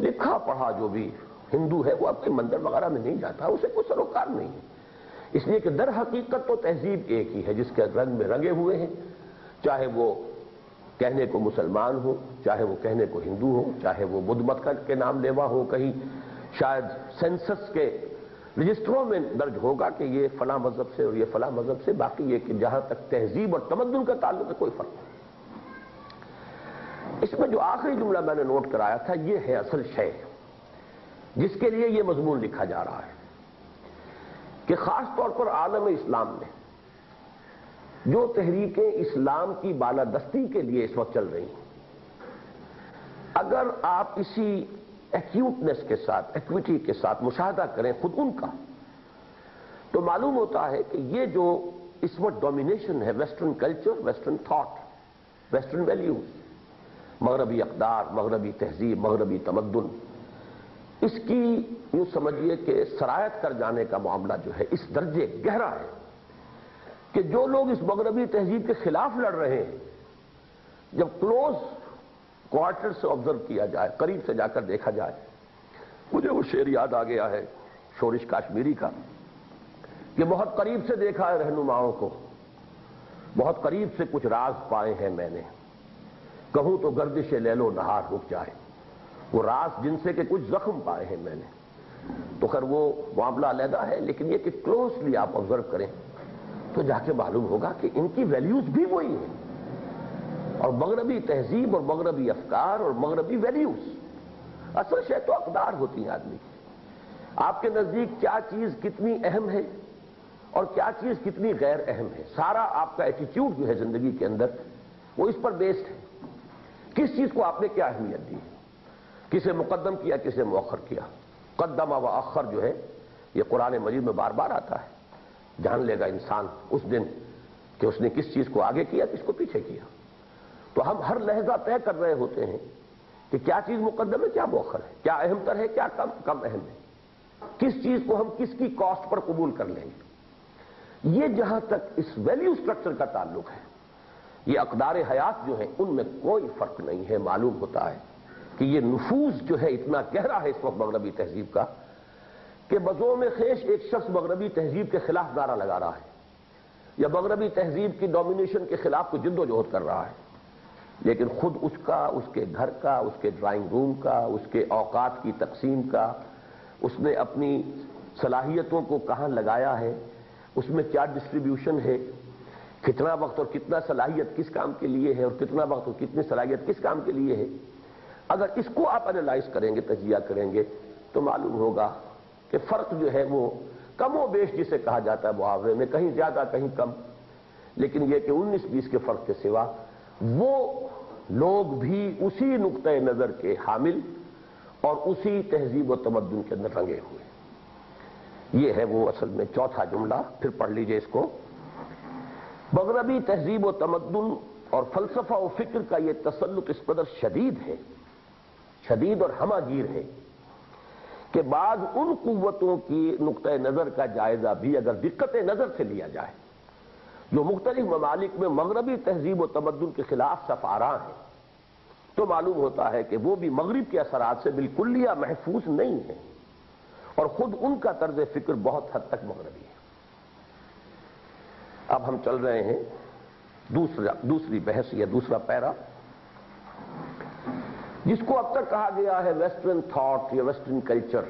لکھا پڑھا جو بھی ہندو ہے وہ اپنے مندر وغیرہ میں نہیں جاتا، اسے کوئی سروکار نہیں ہے، اس لیے کہ در حقیقت تو تہذیب ایک ہی ہے جس کے رنگ میں رنگے ہوئے ہیں، چاہے وہ کہنے کو مسلمان ہو، چاہے وہ کہنے کو ہندو ہو، چاہے وہ بدھ مت کے نام لیوا ہو، کہیں شاید سینسس کے رجسٹروں میں درج ہوگا کہ یہ فلاں مذہب سے اور یہ فلاں مذہب سے، باقی یہ کہ جہاں تک تہذیب اور تمدن کا تعلق ہے کوئی فرق نہیں۔ اس میں جو آخری جملہ میں نے نوٹ کرایا تھا یہ ہے اصل شے جس کے لیے یہ مضمون لکھا جا رہا ہے، کہ خاص طور پر عالم اسلام میں جو تحریکیں اسلام کی بالادستی کے لیے اس وقت چل رہی ہیں، اگر آپ اسی ایکیوٹنس کے ساتھ، ایکویٹی کے ساتھ مشاہدہ کریں خود ان کا، تو معلوم ہوتا ہے کہ یہ جو اس وقت ڈومینیشن ہے western culture, western thought, western values, مغربی اقدار، مغربی تہذیب، مغربی تمدن، اس کی یوں سمجھیے کہ سرایت کر جانے کا معاملہ جو ہے اس درجے گہرا ہے کہ جو لوگ اس مغربی تہذیب کے خلاف لڑ رہے ہیں، جب کلوز کوارٹر سے آبزرو کیا جائے، قریب سے جا کر دیکھا جائے، مجھے وہ شعر یاد آ گیا ہے شورش کاشمیری کا کہ بہت قریب سے دیکھا ہے رہنماؤں کو، بہت قریب سے کچھ راز پائے ہیں میں نے، کہوں تو گردش لیل و نہار رک جائے، وہ راز جن سے کہ کچھ زخم پائے ہیں میں نے۔ تو خیر وہ معاملہ علیحدہ ہے، لیکن یہ کہ کلوزلی آپ آبزرو کریں تو جا کے معلوم ہوگا کہ ان کی ویلیوز بھی وہی ہیں، اور مغربی تہذیب اور مغربی افکار اور مغربی ویلیوز اصل شے تو اقدار ہوتی ہیں آدمی کی۔ آپ کے نزدیک کیا چیز کتنی اہم ہے اور کیا چیز کتنی غیر اہم ہے، سارا آپ کا ایٹیٹیوڈ جو ہے زندگی کے اندر وہ اس پر بیسڈ ہے، کس چیز کو آپ نے کیا اہمیت دی، کسے مقدم کیا کسے مؤخر کیا۔ قدم و اخر جو ہے یہ قرآن مجید میں بار بار آتا ہے، جان لے گا انسان اس دن کہ اس نے کس چیز کو آگے کیا کس کو پیچھے کیا۔ تو ہم ہر لحظہ طے کر رہے ہوتے ہیں کہ کیا چیز مقدم ہے کیا مؤخر ہے، کیا اہم تر ہے کیا کم اہم ہے، کس چیز کو ہم کس کی کاسٹ پر قبول کر لیں گے۔ یہ جہاں تک اس ویلیو سٹرکچر کا تعلق ہے، یہ اقدار حیات جو ہیں ان میں کوئی فرق نہیں ہے۔ معلوم ہوتا ہے کہ یہ نفوذ جو ہے اتنا گہرا ہے اس وقت مغربی تہذیب کا کہ بزوم خیش ایک شخص مغربی تہذیب کے خلاف نعرہ لگا رہا ہے یا مغربی تہذیب کی ڈومینیشن کے خلاف کوئی جد و جہد کر رہا ہے، لیکن خود اس کا، اس کے گھر کا، اس کے ڈرائنگ روم کا، اس کے اوقات کی تقسیم کا، اس نے اپنی صلاحیتوں کو کہاں لگایا ہے، اس میں کیا ڈسٹریبیوشن ہے، کتنا وقت اور کتنا صلاحیت کس کام کے لیے ہے اور کتنا وقت اور کتنی صلاحیت کس کام کے لیے ہے، اگر اس کو آپ انالائز کریں گے، تجزیہ کریں گے تو معلوم ہوگا کہ فرق جو ہے وہ کم و بیش جسے کہا جاتا ہے محاورے میں، کہیں زیادہ کہیں کم، لیکن یہ کہ 19-20 کے فرق کے سوا وہ لوگ بھی اسی نقطۂ نظر کے حامل اور اسی تہذیب و تمدن کے اندر رنگے ہوئے۔ یہ ہے وہ اصل میں چوتھا جملہ، پھر پڑھ لیجئے اس کو۔ مغربی تہذیب و تمدن اور فلسفہ و فکر کا یہ تسلط اس قدر شدید ہے، شدید اور ہمہ گیر ہے کہ بعض ان قوتوں کی نقطۂ نظر کا جائزہ بھی اگر دقت نظر سے لیا جائے جو مختلف ممالک میں مغربی تہذیب و تمدن کے خلاف صف آراں ہیں، تو معلوم ہوتا ہے کہ وہ بھی مغرب کے اثرات سے بالکلیہ محفوظ نہیں ہیں، اور خود ان کا طرز فکر بہت حد تک مغربی ہے۔ اب ہم چل رہے ہیں دوسری بحث یا دوسرا پیرا، جس کو اب تک کہا گیا ہے ویسٹرن تھاٹ یا ویسٹرن کلچر۔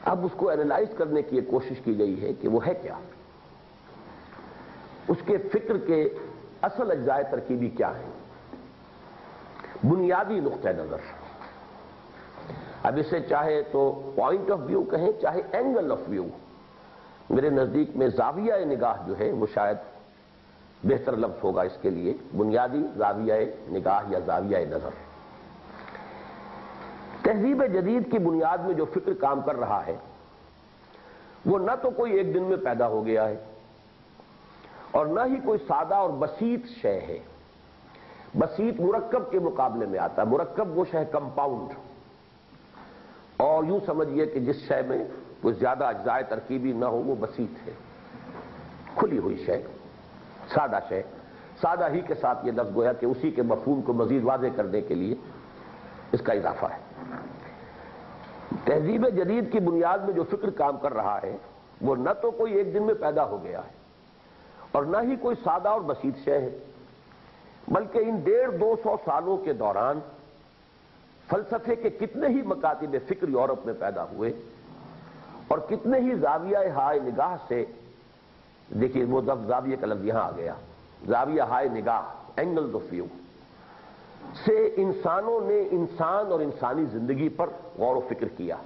اب اس کو اینالائز کرنے کی کوشش کی گئی ہے کہ وہ ہے کیا، اس کے فکر کے اصل اجزاء ترکیبی کیا ہیں، بنیادی نقطہ نظر۔ اب اسے چاہے تو پوائنٹ آف ویو کہیں، چاہے اینگل آف ویو، میرے نزدیک میں زاویہ نگاہ جو ہے وہ شاید بہتر لفظ ہوگا اس کے لیے، بنیادی زاویہ نگاہ یا زاویہ نظر۔ تہذیب جدید کی بنیاد میں جو فکر کام کر رہا ہے وہ نہ تو کوئی ایک دن میں پیدا ہو گیا ہے، اور نہ ہی کوئی سادہ اور بسیط شے ہے۔ بسیط مرکب کے مقابلے میں آتا ہے، مرکب وہ شے کمپاؤنڈ، اور یوں سمجھیے کہ جس شے میں کوئی زیادہ اجزاء ترکیبی نہ ہو وہ بسیط ہے، کھلی ہوئی شے، سادہ شے۔ سادہ ہی کے ساتھ یہ لفظ گویا کہ اسی کے مفہوم کو مزید واضح کرنے کے لیے اس کا اضافہ ہے۔ تہذیب جدید کی بنیاد میں جو فکر کام کر رہا ہے وہ نہ تو کوئی ایک دن میں پیدا ہو گیا ہے، اور نہ ہی کوئی سادہ اور بسیط شے ہے، بلکہ ان 150-200 سالوں کے دوران فلسفے کے کتنے ہی مکاتب فکر یورپ میں پیدا ہوئے، اور کتنے ہی زاویہ ہائے نگاہ سے، دیکھیے وہ زاویہ کا لفظ یہاں آ گیا، زاویہ ہائے نگاہ، اینگلز آف ویو سے انسانوں نے انسان اور انسانی زندگی پر غور و فکر کیا۔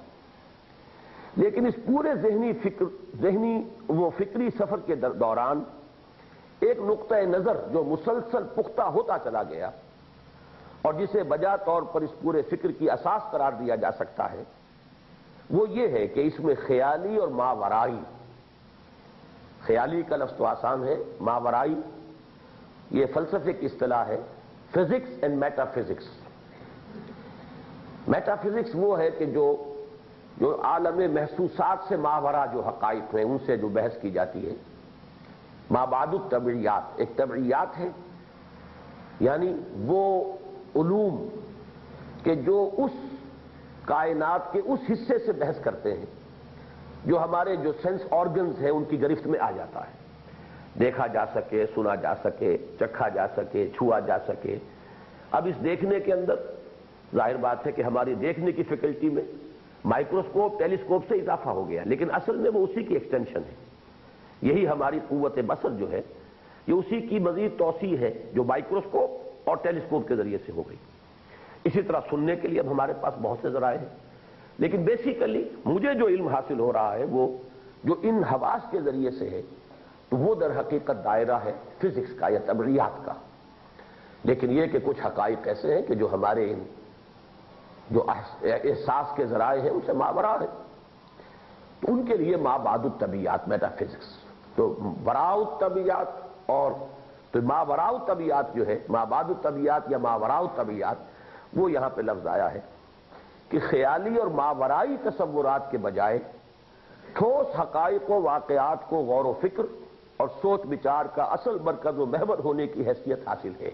لیکن اس پورے ذہنی و فکری سفر کے دوران ایک نقطۂ نظر جو مسلسل پختہ ہوتا چلا گیا، اور جسے بجا طور پر اس پورے فکر کی اساس قرار دیا جا سکتا ہے، وہ یہ ہے کہ اس میں خیالی اور ماورائی، خیالی کا لفظ تو آسان ہے، ماورائی یہ فلسفے کی اصطلاح ہے، physics and meta physics. Meta physics وہ ہے کہ جو عالم محسوسات سے ماورا جو حقائق ہیں ان سے جو بحث کی جاتی ہے۔ مابعد الطبعیات ایک طبعیات ہے، یعنی وہ علوم کہ جو اس کائنات کے اس حصے سے بحث کرتے ہیں جو ہمارے جو سینس آرگنز ہیں ان کی گرفت میں آ جاتا ہے، دیکھا جا سکے، سنا جا سکے، چکھا جا سکے، چھوا جا سکے۔ اب اس دیکھنے کے اندر ظاہر بات ہے کہ ہماری دیکھنے کی فیکلٹی میں مائکروسکوپ، ٹیلیسکوپ سے اضافہ ہو گیا، لیکن اصل میں وہ اسی کی ایکسٹینشن ہے۔ یہی ہماری قوت بصر جو ہے یہ اسی کی مزید توسیع ہے جو مائکروسکوپ اور ٹیلیسکوپ کے ذریعے سے ہو گئی۔ اسی طرح سننے کے لیے اب ہمارے پاس بہت سے ذرائع ہیں، لیکن بیسیکلی مجھے جو علم حاصل ہو رہا ہے وہ جو ان حواس کے ذریعے سے ہے، تو وہ در حقیقت دائرہ ہے فزکس کا یا طبعیات کا۔ لیکن یہ کہ کچھ حقائق ایسے ہیں کہ جو ہمارے جو احساس کے ذرائع ہیں ان سے ماورا ہے، تو ان کے لیے مابعد الطبعیات، میٹا فزکس، تو وراء الطبعیات اور تو ماوراء الطبعیات جو ہے، مابعد الطبعیات یا ماوراء الطبعیات، وہ یہاں پہ لفظ آیا ہے کہ خیالی اور ماورائی تصورات کے بجائے ٹھوس حقائق و واقعات کو غور و فکر اور سوچ بچار کا اصل مرکز و محور ہونے کی حیثیت حاصل ہے۔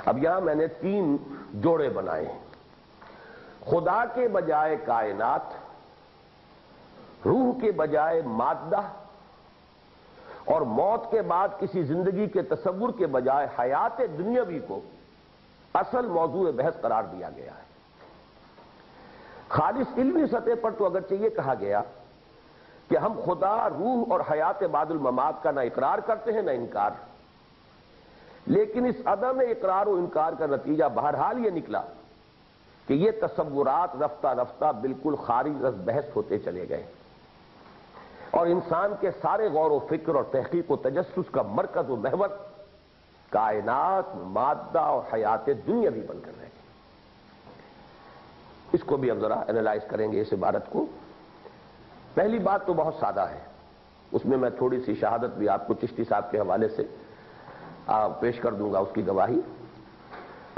اب یہاں میں نے 3 جوڑے بنائے ہیں، خدا کے بجائے کائنات، روح کے بجائے مادہ، اور موت کے بعد کسی زندگی کے تصور کے بجائے حیات دنیاوی کو اصل موضوع بحث قرار دیا گیا ہے۔ خالص علمی سطح پر تو اگرچہ یہ کہا گیا کہ ہم خدا، روح اور حیات بعد الممات کا نہ اقرار کرتے ہیں نہ انکار، لیکن اس عدم اقرار و انکار کا نتیجہ بہرحال یہ نکلا کہ یہ تصورات رفتہ رفتہ بالکل خارج از بحث ہوتے چلے گئے، اور انسان کے سارے غور و فکر اور تحقیق و تجسس کا مرکز و محور کائنات، مادہ اور حیات دنیا بھی بن کر رہ گئی۔ اس کو بھی اب ذرا اینالائز کریں گے اس عبارت کو۔ پہلی بات تو بہت سادہ ہے، اس میں میں تھوڑی سی شہادت بھی آپ کو چشتی صاحب کے حوالے سے پیش کر دوں گا، اس کی گواہی۔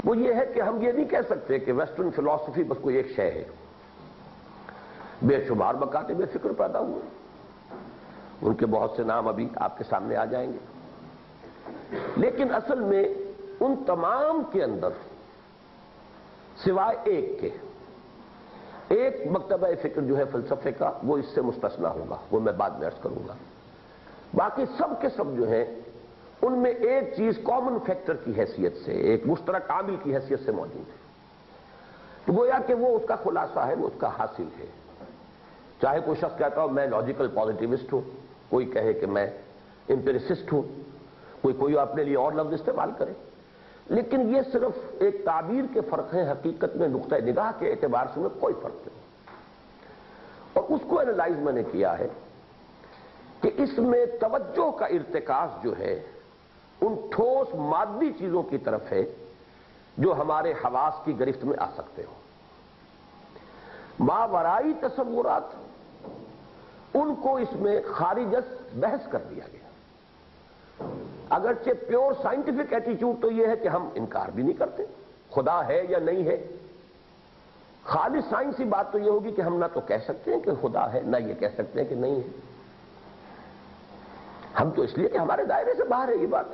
وہ یہ ہے کہ ہم یہ نہیں کہہ سکتے کہ ویسٹرن فلسفی بس کوئی ایک شے ہے۔ بے شمار مکاتب فکر پیدا ہوئے، ان کے بہت سے نام ابھی آپ کے سامنے آ جائیں گے، لیکن اصل میں ان تمام کے اندر سوائے ایک کے، ایک مکتبہ فکر جو ہے فلسفے کا، وہ اس سے مستثنی ہوگا، وہ میں بعد میں عرض کروں گا۔ باقی سب کے سب جو ہیں ان میں ایک چیز کامن فیکٹر کی حیثیت سے، ایک مشترک عامل کی حیثیت سے موجود ہے، تو گویا کہ وہ اس کا خلاصہ ہے، وہ اس کا حاصل ہے۔ چاہے کوئی شخص کہتا ہو میں لاجیکل پازیٹیوسٹ ہوں، کوئی کہے کہ میں امپیریسسٹ ہوں، کوئی اپنے لیے اور لفظ استعمال کرے، لیکن یہ صرف ایک تعبیر کے فرق ہیں، حقیقت میں نقطہ نگاہ کے اعتبار سے میں کوئی فرق نہیں۔ اور اس کو اینالائز میں نے کیا ہے کہ اس میں توجہ کا ارتکاز جو ہے ان ٹھوس مادی چیزوں کی طرف ہے جو ہمارے حواس کی گرفت میں آ سکتے ہو۔ ماورائی تصورات، ان کو اس میں خارج از بحث کر دیا گیا۔ اگرچہ پیور سائنٹیفک ایٹیچیوڈ تو یہ ہے کہ ہم انکار بھی نہیں کرتے خدا ہے یا نہیں ہے۔ خالص سائنسی بات تو یہ ہوگی کہ ہم نہ تو کہہ سکتے ہیں کہ خدا ہے، نہ یہ کہہ سکتے ہیں کہ نہیں ہے۔ ہم تو اس لیے کہ ہمارے دائرے سے باہر ہے یہ بات۔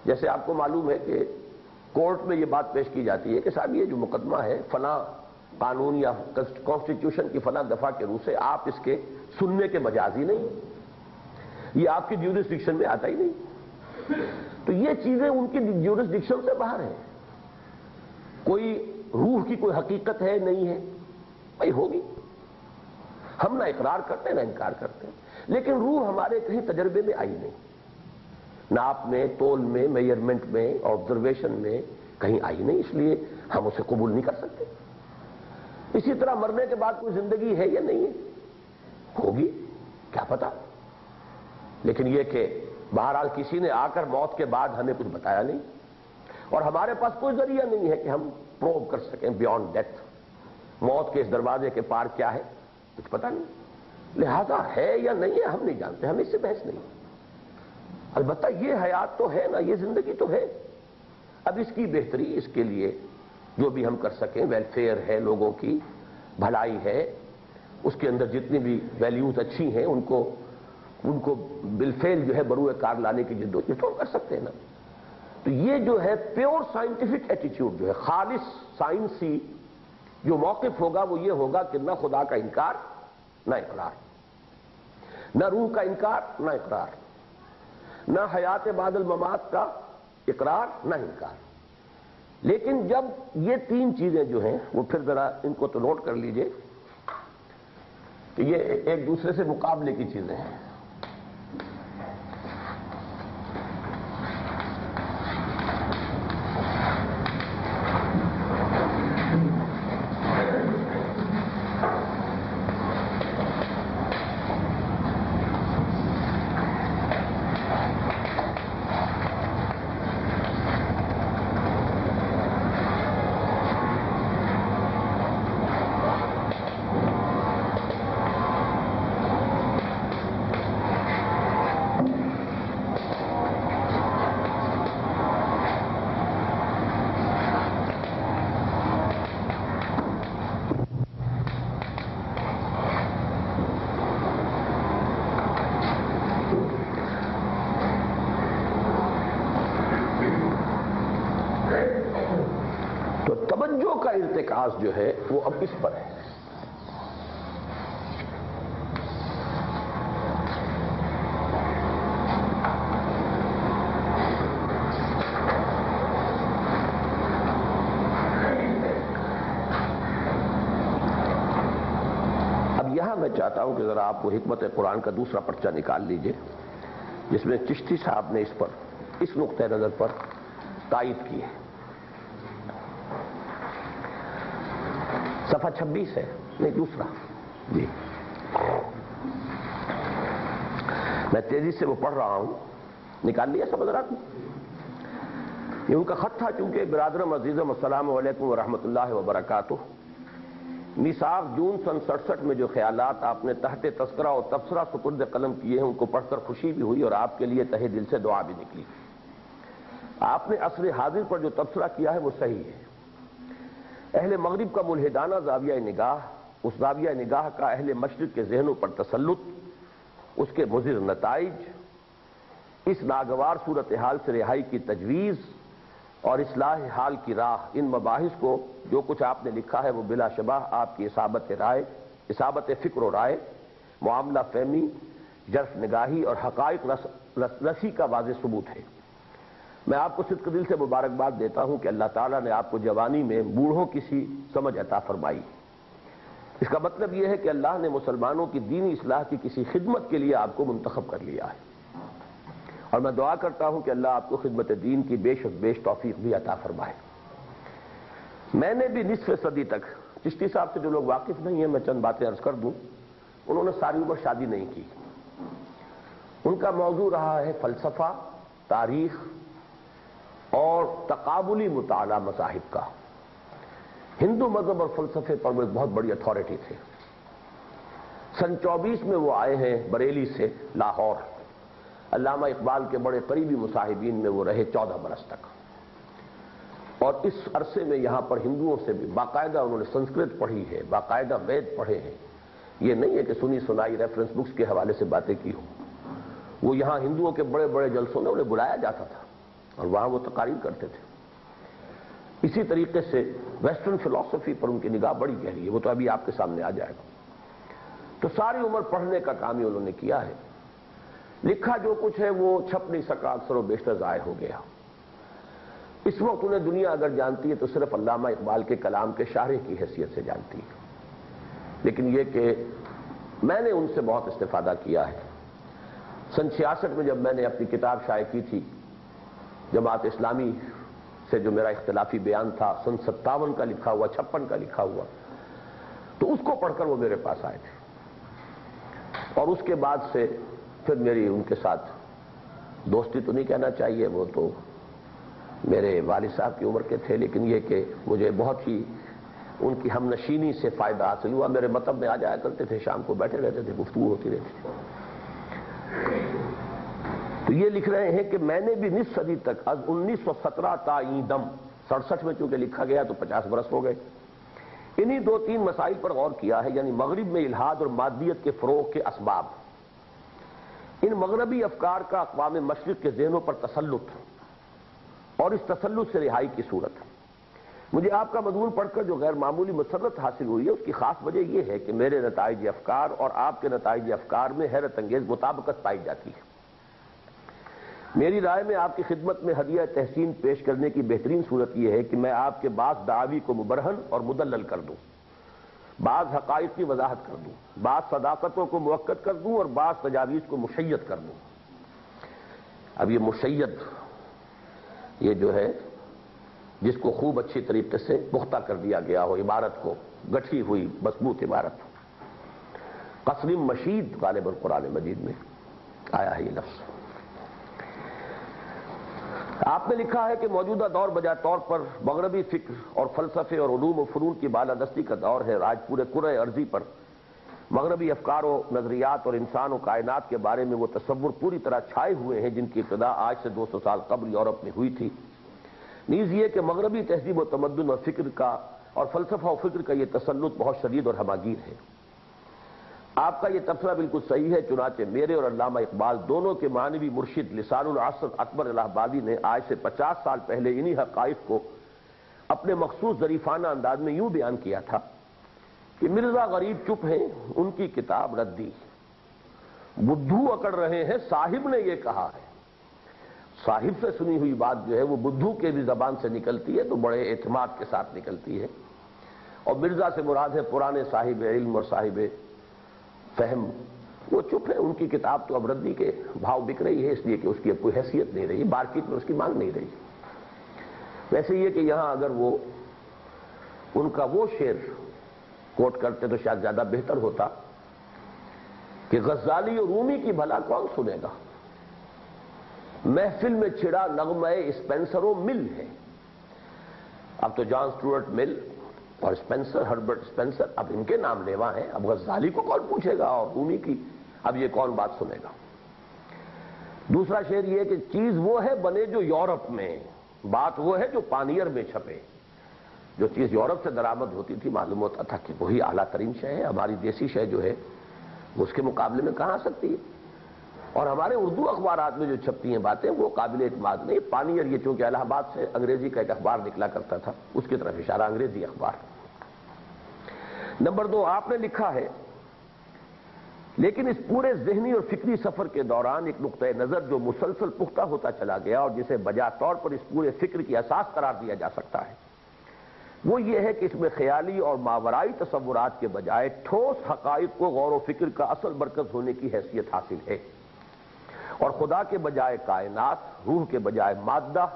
جیسے آپ کو معلوم ہے کہ کورٹ میں یہ بات پیش کی جاتی ہے کہ صاحب یہ جو مقدمہ ہے فلاں قانون یا کانسٹیٹیوشن کی فلاں دفعہ کے روح سے آپ اس کے سننے کے مجاز ہی نہیں، یہ آپ کی جیورسڈکشن میں آتا ہی نہیں۔ تو یہ چیزیں ان کی جیورسڈکشن سے باہر ہیں۔ کوئی روح کی کوئی حقیقت ہے نہیں ہے، بھائی ہوگی، ہم نہ اقرار کرتے ہیں نہ انکار کرتے ہیں، لیکن روح ہمارے کہیں تجربے میں آئی نہیں، ناپ میں، تول میں، میئرمنٹ میں، آبزرویشن میں کہیں آئی نہیں، اس لیے ہم اسے قبول نہیں کر سکتے۔ اسی طرح مرنے کے بعد کوئی زندگی ہے یا نہیں ہے، ہوگی، کیا پتا، لیکن یہ کہ بہرحال کسی نے آ کر موت کے بعد ہمیں کچھ بتایا نہیں، اور ہمارے پاس کوئی ذریعہ نہیں ہے کہ ہم پروب کر سکیں بیانڈ ڈیتھ، موت کے اس دروازے کے پار کیا ہے، کچھ پتا نہیں، لہذا ہے یا نہیں ہے ہم نہیں جانتے، ہم اس سے بحث نہیں۔ البتہ یہ حیات تو ہے نا، یہ زندگی تو ہے۔ اب اس کی بہتری، اس کے لیے جو بھی ہم کر سکیں، ویلفیئر ہے، لوگوں کی بھلائی ہے، اس کے اندر جتنی بھی ویلیوز اچھی ہیں ان کو بالفعل جو ہے بروئے کار لانے کی جدوجہد تو کر سکتے ہیں نا۔ تو یہ جو ہے پیور سائنٹیفک ایٹیچیوڈ جو ہے، خالص سائنسی جو موقف ہوگا وہ یہ ہوگا کہ نہ خدا کا انکار نہ اقرار، نہ روح کا انکار نہ اقرار، نہ حیات بعد الممات کا اقرار نہ انکار۔ لیکن جب یہ تین چیزیں جو ہیں وہ پھر ذرا ان کو تو نوٹ کر لیجئے کہ یہ ایک دوسرے سے مقابلے کی چیزیں ہیں۔ تو توجہ کا ارتکاز جو ہے وہ اب اس پر ہے۔ اب یہاں میں چاہتا ہوں کہ ذرا آپ کو حکمت قرآن کا دوسرا پرچہ نکال لیجئے، جس میں چشتی صاحب نے اس نقطہ نظر پر تائید کی ہے۔ صفحہ 26 ہے، نہیں دوسرا، جی میں تیزی سے وہ پڑھ رہا ہوں، نکال لیا سب حضرات نے؟ یہ ان کا خط تھا چونکہ برادرم عزیزم السلام علیکم ورحمۃ اللہ وبرکاتہ. میثاق جون سن 67 میں جو خیالات آپ نے تحت تذکرہ اور تبصرہ سپرد قلم کیے ہیں ان کو پڑھ کر خوشی بھی ہوئی اور آپ کے لیے تہہ دل سے دعا بھی نکلی. آپ نے عصر حاضر پر جو تبصرہ کیا ہے وہ صحیح ہے. اہل مغرب کا ملحدانہ زاویہ نگاہ، اس زاویہ نگاہ کا اہل مشرق کے ذہنوں پر تسلط، اس کے مضر نتائج، اس ناگوار صورتحال سے رہائی کی تجویز اور اصلاح حال کی راہ، ان مباحث کو جو کچھ آپ نے لکھا ہے وہ بلا شبہ آپ کی اصابت فکر و رائے، معاملہ فہمی، جرف نگاہی اور حقائق رسی کا واضح ثبوت ہے. میں آپ کو صدق دل سے مبارکباد دیتا ہوں کہ اللہ تعالیٰ نے آپ کو جوانی میں بوڑھوں کی سی سمجھ عطا فرمائی. اس کا مطلب یہ ہے کہ اللہ نے مسلمانوں کی دینی اصلاح کی کسی خدمت کے لیے آپ کو منتخب کر لیا ہے، اور میں دعا کرتا ہوں کہ اللہ آپ کو خدمت دین کی بیش از بیش توفیق بھی عطا فرمائے. میں نے بھی نصف صدی تک، چشتی صاحب سے جو لوگ واقف نہیں ہیں میں چند باتیں عرض کر دوں. انہوں نے ساری عمر شادی نہیں کی. ان کا موضوع رہا ہے فلسفہ، تاریخ اور تقابلی مطالعہ مذاہب کا. ہندو مذہب اور فلسفے پر وہ ایک بہت بڑی اتھارٹی تھے. سن 24 میں وہ آئے ہیں بریلی سے لاہور. علامہ اقبال کے بڑے قریبی مصاحبین میں وہ رہے 14 برس تک، اور اس عرصے میں یہاں پر ہندوؤں سے بھی باقاعدہ انہوں نے سنسکرت پڑھی ہے، باقاعدہ وید پڑھے ہیں. یہ نہیں ہے کہ سنی سنائی ریفرنس بکس کے حوالے سے باتیں کی ہوں. وہ یہاں ہندوؤں کے بڑے بڑے جلسوں میں انہیں بلایا جاتا تھا اور وہاں وہ تقاریر کرتے تھے. اسی طریقے سے ویسٹرن فلسفی پر ان کی نگاہ بڑی گہری ہے، وہ تو ابھی آپ کے سامنے آ جائے گا. تو ساری عمر پڑھنے کا کام ہی انہوں نے کیا ہے. لکھا جو کچھ ہے وہ چھپ نہیں سکا، اکثر و بیشتر ضائع ہو گیا. اس وقت انہیں دنیا اگر جانتی ہے تو صرف علامہ اقبال کے کلام کے شارح کی حیثیت سے جانتی ہے. لیکن یہ کہ میں نے ان سے بہت استفادہ کیا ہے. سن 66 میں جب میں نے اپنی کتاب شائع کی تھی جماعت اسلامی سے، جو میرا اختلافی بیان تھا سن 57 کا لکھا ہوا، 56 کا لکھا ہوا، تو اس کو پڑھ کر وہ میرے پاس آئے تھے. اور اس کے بعد سے پھر میری ان کے ساتھ دوستی تو نہیں کہنا چاہیے، وہ تو میرے والد صاحب کی عمر کے تھے، لیکن یہ کہ مجھے بہت ہی ان کی ہم نشینی سے فائدہ حاصل ہوا. میرے مطلب میں آ جایا کرتے تھے، شام کو بیٹھے رہتے تھے، گفتگو ہوتی رہتی تھی. تو یہ لکھ رہے ہیں کہ میں نے بھی نصف صدی تک از 1917 تا ایندم، 67 میں چونکہ لکھا گیا تو 50 برس ہو گئے، انہی 2-3 مسائل پر غور کیا ہے، یعنی مغرب میں الحاد اور مادیت کے فروغ کے اسباب، ان مغربی افکار کا اقوام مشرق کے ذہنوں پر تسلط اور اس تسلط سے رہائی کی صورت. مجھے آپ کا مضمون پڑھ کر جو غیر معمولی مسرت حاصل ہوئی ہے اس کی خاص وجہ یہ ہے کہ میرے نتائج افکار اور آپ کے نتائج افکار میں حیرت انگیز مطابقت پائی جاتی ہے. میری رائے میں آپ کی خدمت میں ہدیہ تحسین پیش کرنے کی بہترین صورت یہ ہے کہ میں آپ کے بعض دعاوی کو مبرہن اور مدلل کر دوں، بعض حقائق کی وضاحت کر دوں، بعض صداقتوں کو مؤکد کر دوں اور بعض تجاویز کو مشید کر دوں. اب یہ مشید، یہ جو ہے جس کو خوب اچھی طریقے سے پختہ کر دیا گیا ہو، عبارت کو گٹھی ہوئی مضبوط عبارت، قصر مشید غالباً قرآن مجید میں آیا ہے یہ لفظ. آپ نے لکھا ہے کہ موجودہ دور بجائے طور پر مغربی فکر اور فلسفے اور علوم و فنون کی بالادستی کا دور ہے. آج پورے کرۂ ارضی پر مغربی افکار و نظریات اور انسان و کائنات کے بارے میں وہ تصور پوری طرح چھائے ہوئے ہیں جن کی ابتدا آج سے 200 سال قبل یورپ میں ہوئی تھی. نیز یہ کہ مغربی تہذیب و تمدن اور فکر کا اور فلسفہ و فکر کا یہ تسلط بہت شدید اور ہماگیر ہے. آپ کا یہ تبصرہ بالکل صحیح ہے. چنانچہ میرے اور علامہ اقبال دونوں کے معنوی مرشد لسان العصر اکبر الہ آبادی نے آج سے 50 سال پہلے انہی حقائق کو اپنے مخصوص ظریفانہ انداز میں یوں بیان کیا تھا کہ مرزا غریب چپ ہیں، ان کی کتاب ردی، بدھو اکڑ رہے ہیں، صاحب نے یہ کہا ہے. صاحب سے سنی ہوئی بات جو ہے وہ بدھو کے بھی زبان سے نکلتی ہے تو بڑے اعتماد کے ساتھ نکلتی ہے، اور مرزا سے مراد ہے پرانے صاحب علم اور صاحب فہم. وہ چپ ہے، ان کی کتاب تو اب ردی کے بھاؤ بک رہی ہے، اس لیے کہ اس کی اب کوئی حیثیت نہیں رہی، مارکیٹ میں اس کی مانگ نہیں رہی. ویسے یہ کہ یہاں اگر وہ ان کا وہ شعر کوٹ کرتے تو شاید زیادہ بہتر ہوتا کہ غزالی اور رومی کی بھلا کون سنے گا. محفل میں چھڑا نغمہ اسپینسر و مل ہے. اب تو جان سٹورٹ مل اور اسپینسر، ہربرٹ اسپینسر، اب ان کے نام لیوا ہیں. اب غزالی کو کون پوچھے گا اور رومی کی، اب یہ کون بات سنے گا. دوسرا شعر یہ کہ چیز وہ ہے بنے جو یورپ میں، بات وہ ہے جو پانیر میں چھپے. جو چیز یورپ سے درآمد ہوتی تھی معلوم ہوتا تھا کہ وہی اعلیٰ ترین شے ہے. ہماری دیسی شے جو ہے اس کے مقابلے میں کہاں آ سکتی ہے. اور ہمارے اردو اخبارات میں جو چھپتی ہیں باتیں وہ قابل اعتماد نہیں. پانیر یہ چونکہ الہ آباد سے انگریزی کا ایک اخبار نکلا کرتا تھا، اس کی طرف اشارہ انگریزی اخبار. نمبر 2، آپ نے لکھا ہے لیکن اس پورے ذہنی اور فکری سفر کے دوران ایک نقطۂ نظر جو مسلسل پختہ ہوتا چلا گیا اور جسے بجا طور پر اس پورے فکر کی اساس قرار دیا جا سکتا ہے، وہ یہ ہے کہ اس میں خیالی اور ماورائی تصورات کے بجائے ٹھوس حقائق کو غور و فکر کا اصل مرکز ہونے کی حیثیت حاصل ہے، اور خدا کے بجائے کائنات، روح کے بجائے مادہ،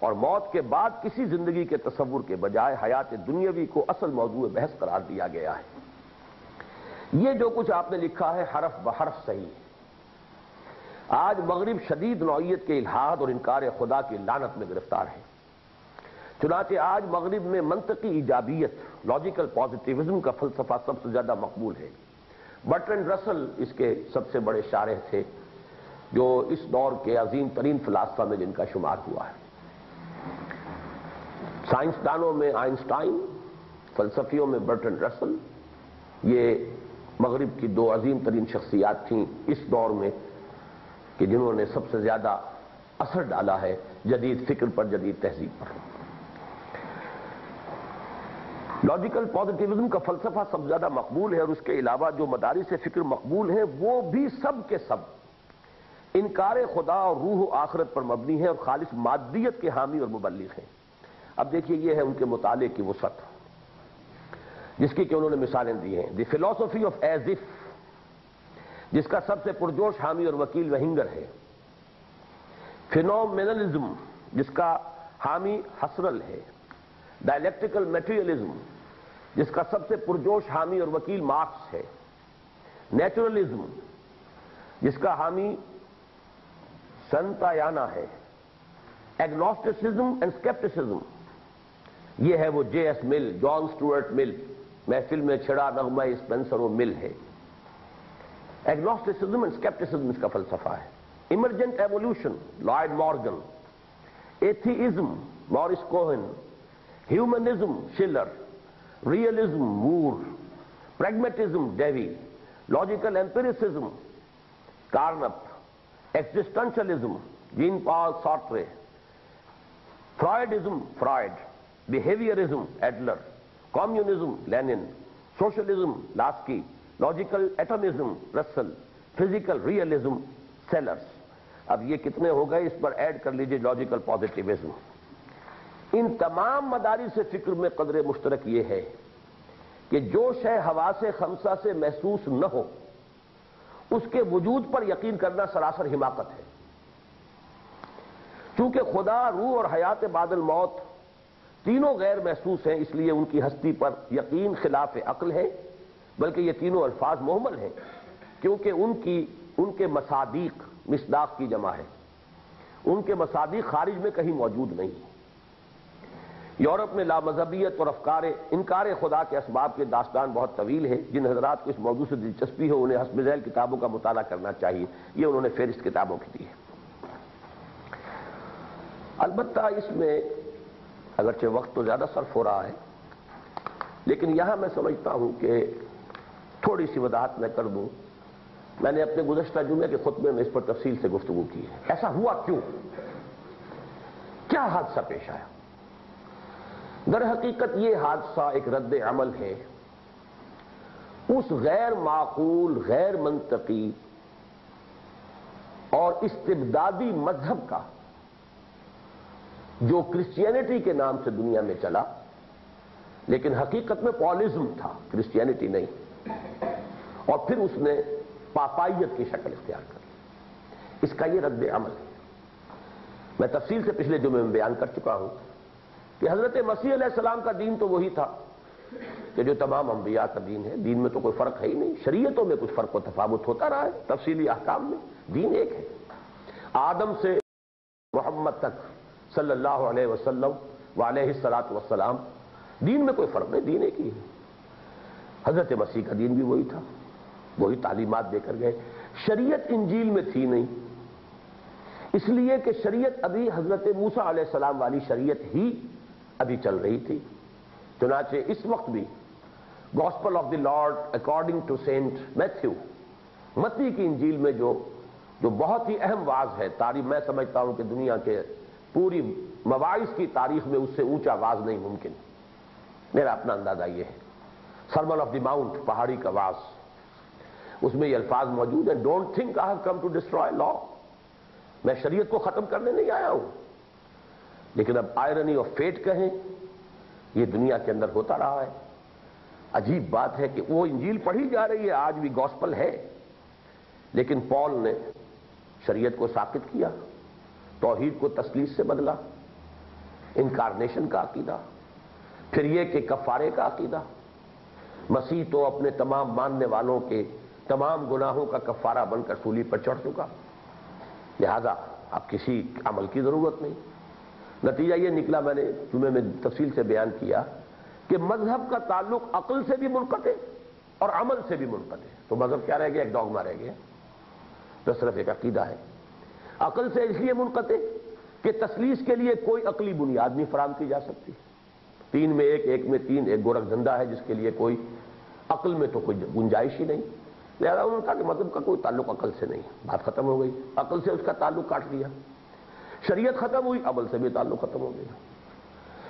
اور موت کے بعد کسی زندگی کے تصور کے بجائے حیات دنیاوی کو اصل موضوع بحث قرار دیا گیا ہے. یہ جو کچھ آپ نے لکھا ہے حرف بحرف صحیح ہے. آج مغرب شدید نوعیت کے الحاد اور انکار خدا کی لعنت میں گرفتار ہے. چنانچہ آج مغرب میں منطقی ایجابیت، لاجیکل پازیٹیوزم کا فلسفہ سب سے زیادہ مقبول ہے. برٹرینڈ رسل اس کے سب سے بڑے شارح تھے، جو اس دور کے عظیم ترین فلاسفہ میں جن کا شمار ہوا ہے. سائنسدانوں میں آئنسٹائن، فلسفیوں میں برٹرینڈ رسل. یہ مغرب کی دو عظیم ترین شخصیات تھیں اس دور میں کہ جنہوں نے سب سے زیادہ اثر ڈالا ہے جدید فکر پر، جدید تہذیب پر. لاجیکل پازیٹیوزم کا فلسفہ سب سے زیادہ مقبول ہے، اور اس کے علاوہ جو مدارس فکر مقبول ہیں وہ بھی سب کے سب انکار خدا اور روح و آخرت پر مبنی ہے اور خالص مادیت کے حامی اور مبلغ ہیں. اب دیکھیے یہ ہے ان کے مطالعے کی وسعت جس کی کہ انہوں نے مثالیں دی ہیں. دی فلاسفی آف ایز اف، جس کا سب سے پرجوش حامی اور وکیل وہنگر ہے. فینومینلزم، جس کا حامی ہسرل ہے. ڈائلیکٹیکل میٹیریلزم، جس کا سب سے پرجوش حامی اور وکیل مارکس ہے. نیچرلزم، جس کا حامی سنتایانا ہے. ایگنوسٹسزم اینڈ اسکیپٹسزم، یہ ہے وہ جے ایس مل، جان سٹورٹ مل. محفل میں چھڑا نغمہ اسپینسر و مل ہے. ایگنوسٹسزم اینڈ اسکیپٹسزم اس کا فلسفہ ہے. Emergent evolution, Lloyd Morgan. Atheism, Morris Cohen. Humanism, Schiller. Realism, Moore. Pragmatism, Dewey. Logical empiricism, Carnap. Existentialism, Jean Paul Sartre. Freudism, Freud. Behaviourism, Adler. Communism, Lenin. Socialism, Laski. Logical atomism, Russell. Physical realism, Sellars. اب یہ کتنے ہو گئے، اس پر ایڈ کر لیجئے لاجیکل پازیٹیوزم. ان تمام مدارس فکر میں قدر مشترک یہ ہے کہ جو شے حواس خمسہ سے محسوس نہ ہو اس کے وجود پر یقین کرنا سراسر حماقت ہے. چونکہ خدا، روح اور حیات بعد الموت تینوں غیر محسوس ہیں، اس لیے ان کی ہستی پر یقین خلاف عقل ہے. بلکہ یہ تینوں الفاظ مہمل ہیں کیونکہ ان کے مصادیق مصداق کی جمع ہے. ان کے مصادیق خارج میں کہیں موجود نہیں. یورپ میں لامذہبیت اور انکار خدا کے اسباب کے داستان بہت طویل ہے. جن حضرات کو اس موضوع سے دلچسپی ہو انہیں حسب ذیل کتابوں کا مطالعہ کرنا چاہیے. یہ انہوں نے فہرست کتابوں کی دی ہے. البتہ اس میں اگرچہ وقت تو زیادہ صرف ہو رہا ہے، لیکن یہاں میں سمجھتا ہوں کہ تھوڑی سی وضاحت میں کر دوں. میں نے اپنے گزشتہ جمعے کے خطبے میں اس پر تفصیل سے گفتگو کی ہے. ایسا ہوا کیوں؟ کیا حادثہ پیش آیا؟ در حقیقت یہ حادثہ ایک رد عمل ہے اس غیر معقول، غیر منطقی اور استبدادی مذہب کا جو کرسچینٹی کے نام سے دنیا میں چلا، لیکن حقیقت میں پالزم تھا، کرسچینٹی نہیں. اور پھر اس نے پاپائیت کی شکل اختیار کر لی. اس کا یہ رد عمل ہے. میں تفصیل سے پچھلے جمعے میں بیان کر چکا ہوں کہ حضرت مسیح علیہ السلام کا دین تو وہی تھا کہ جو تمام انبیاء کا دین ہے. دین میں تو کوئی فرق ہے ہی نہیں. شریعتوں میں کچھ فرق و تفاوت ہوتا رہا ہے، تفصیلی احکام میں. دین ایک ہے. آدم سے محمد تک صلی اللہ علیہ وسلم وعلیہ الصلاۃ والسلام، دین میں کوئی فرق نہیں، دین ایک ہی ہے۔ حضرت مسیح کا دین بھی وہی تھا، وہی تعلیمات دے کر گئے۔ شریعت انجیل میں تھی نہیں، اس لیے کہ شریعت ابھی حضرت موسیٰ علیہ السلام والی شریعت ہی ابھی چل رہی تھی۔ چنانچہ اس وقت بھی gospel of the Lord according to Saint Matthew, متی کی انجیل میں جو بہت ہی اہم واعظ ہے، تاریخ میں سمجھتا ہوں کہ دنیا کے پوری مواعظ کی تاریخ میں اس سے اونچا واعظ نہیں ممکن، میرا اپنا اندازہ یہ ہے۔ سرمن آف دی ماؤنٹ، پہاڑی کا واعظ، اس میں یہ الفاظ موجود ہیں، don't think I have come to destroy law, میں شریعت کو ختم کرنے نہیں آیا ہوں۔ لیکن اب آئرنی آف فیٹ کہیں، یہ دنیا کے اندر ہوتا رہا ہے۔ عجیب بات ہے کہ وہ انجیل پڑھی جا رہی ہے، آج بھی گاسپل ہے، لیکن پال نے شریعت کو ساقط کیا، توحید کو تثلیث سے بدلا، انکارنیشن کا عقیدہ، پھر یہ کہ کفارے کا عقیدہ۔ مسیح تو اپنے تمام ماننے والوں کے تمام گناہوں کا کفارہ بن کر صلیب پر چڑھ چکا، لہذا اب کسی عمل کی ضرورت نہیں۔ نتیجہ یہ نکلا، میں نے جمعے میں تفصیل سے بیان کیا کہ مذہب کا تعلق عقل سے بھی منقطع اور عمل سے بھی منقطع۔ تو مذہب کیا رہ گیا؟ ایک ڈوگما رہ گیا، تو صرف ایک عقیدہ ہے۔ عقل سے اس لیے منقطع کہ تثلیث کے لیے کوئی عقلی بنیاد نہیں فراہم کی جا سکتی۔ تین میں ایک، ایک میں تین، ایک گورکھ دھندا ہے جس کے لیے کوئی عقل میں تو کوئی گنجائش ہی نہیں، لہذا انہوں نے کہا کہ مذہب کا کوئی تعلق عقل سے نہیں، بات ختم ہو گئی، عقل سے اس کا تعلق کاٹ دیا۔ شریعت ختم ہوئی، عمل سے بھی تعلق ختم ہو گیا۔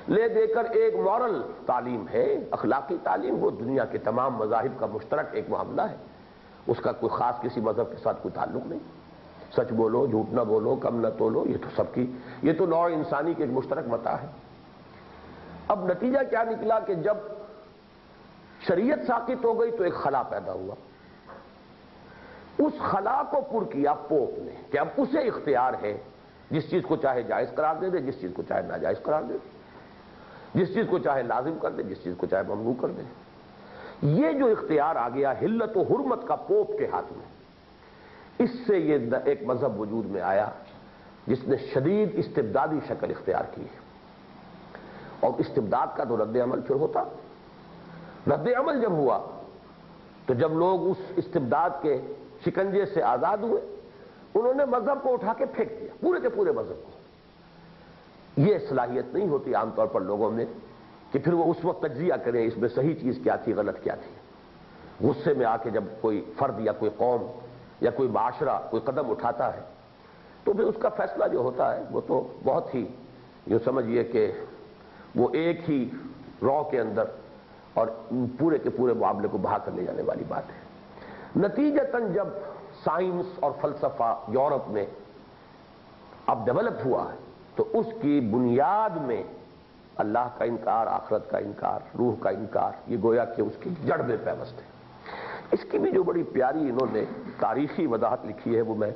لے دے کر ایک مورل تعلیم ہے، اخلاقی تعلیم، وہ دنیا کے تمام مذاہب کا مشترک ایک معاملہ ہے، اس کا کوئی خاص کسی مذہب کے ساتھ کوئی تعلق نہیں۔ سچ بولو، جھوٹ نہ بولو، کم نہ تولو، یہ تو سب کی، یہ تو نوع انسانی کی ایک مشترک متاع ہے۔ اب نتیجہ کیا نکلا کہ جب شریعت ساقط ہو گئی تو ایک خلا پیدا ہوا، اس خلا کو پر کیا پوپ نے کہ اب اسے اختیار ہے، جس چیز کو چاہے جائز قرار دے دے، جس چیز کو چاہے ناجائز قرار دے دے، جس چیز کو چاہے لازم کر دے، جس چیز کو چاہے ممنوع کر دے۔ یہ جو اختیار آ گیا حلت و حرمت کا پوپ کے ہاتھ میں، اس سے یہ ایک مذہب وجود میں آیا جس نے شدید استبدادی شکل اختیار کی ہے۔ اور استبداد کا تو رد عمل پھر ہوتا، رد عمل جب ہوا تو جب لوگ اس استبداد کے شکنجے سے آزاد ہوئے، انہوں نے مذہب کو اٹھا کے پھینک دیا، پورے کے پورے مذہب کو۔ یہ صلاحیت نہیں ہوتی عام طور پر لوگوں میں کہ پھر وہ اس وقت تجزیہ کریں اس میں صحیح چیز کیا تھی، غلط کیا تھی۔ غصے میں آ کے جب کوئی فرد یا کوئی قوم یا کوئی معاشرہ کوئی قدم اٹھاتا ہے تو پھر اس کا فیصلہ جو ہوتا ہے وہ تو بہت ہی، یوں سمجھیے کہ وہ ایک ہی رو کے اندر اور پورے کے پورے معاملے کو بہا کر لے جانے والی بات ہے۔ نتیجتاً جب سائنس اور فلسفہ یورپ میں اب ڈیولپ ہوا ہے تو اس کی بنیاد میں اللہ کا انکار، آخرت کا انکار، روح کا انکار، یہ گویا کہ اس کی جڑ میں پیوست ہے۔ اس کی بھی جو بڑی پیاری انہوں نے تاریخی وضاحت لکھی ہے وہ میں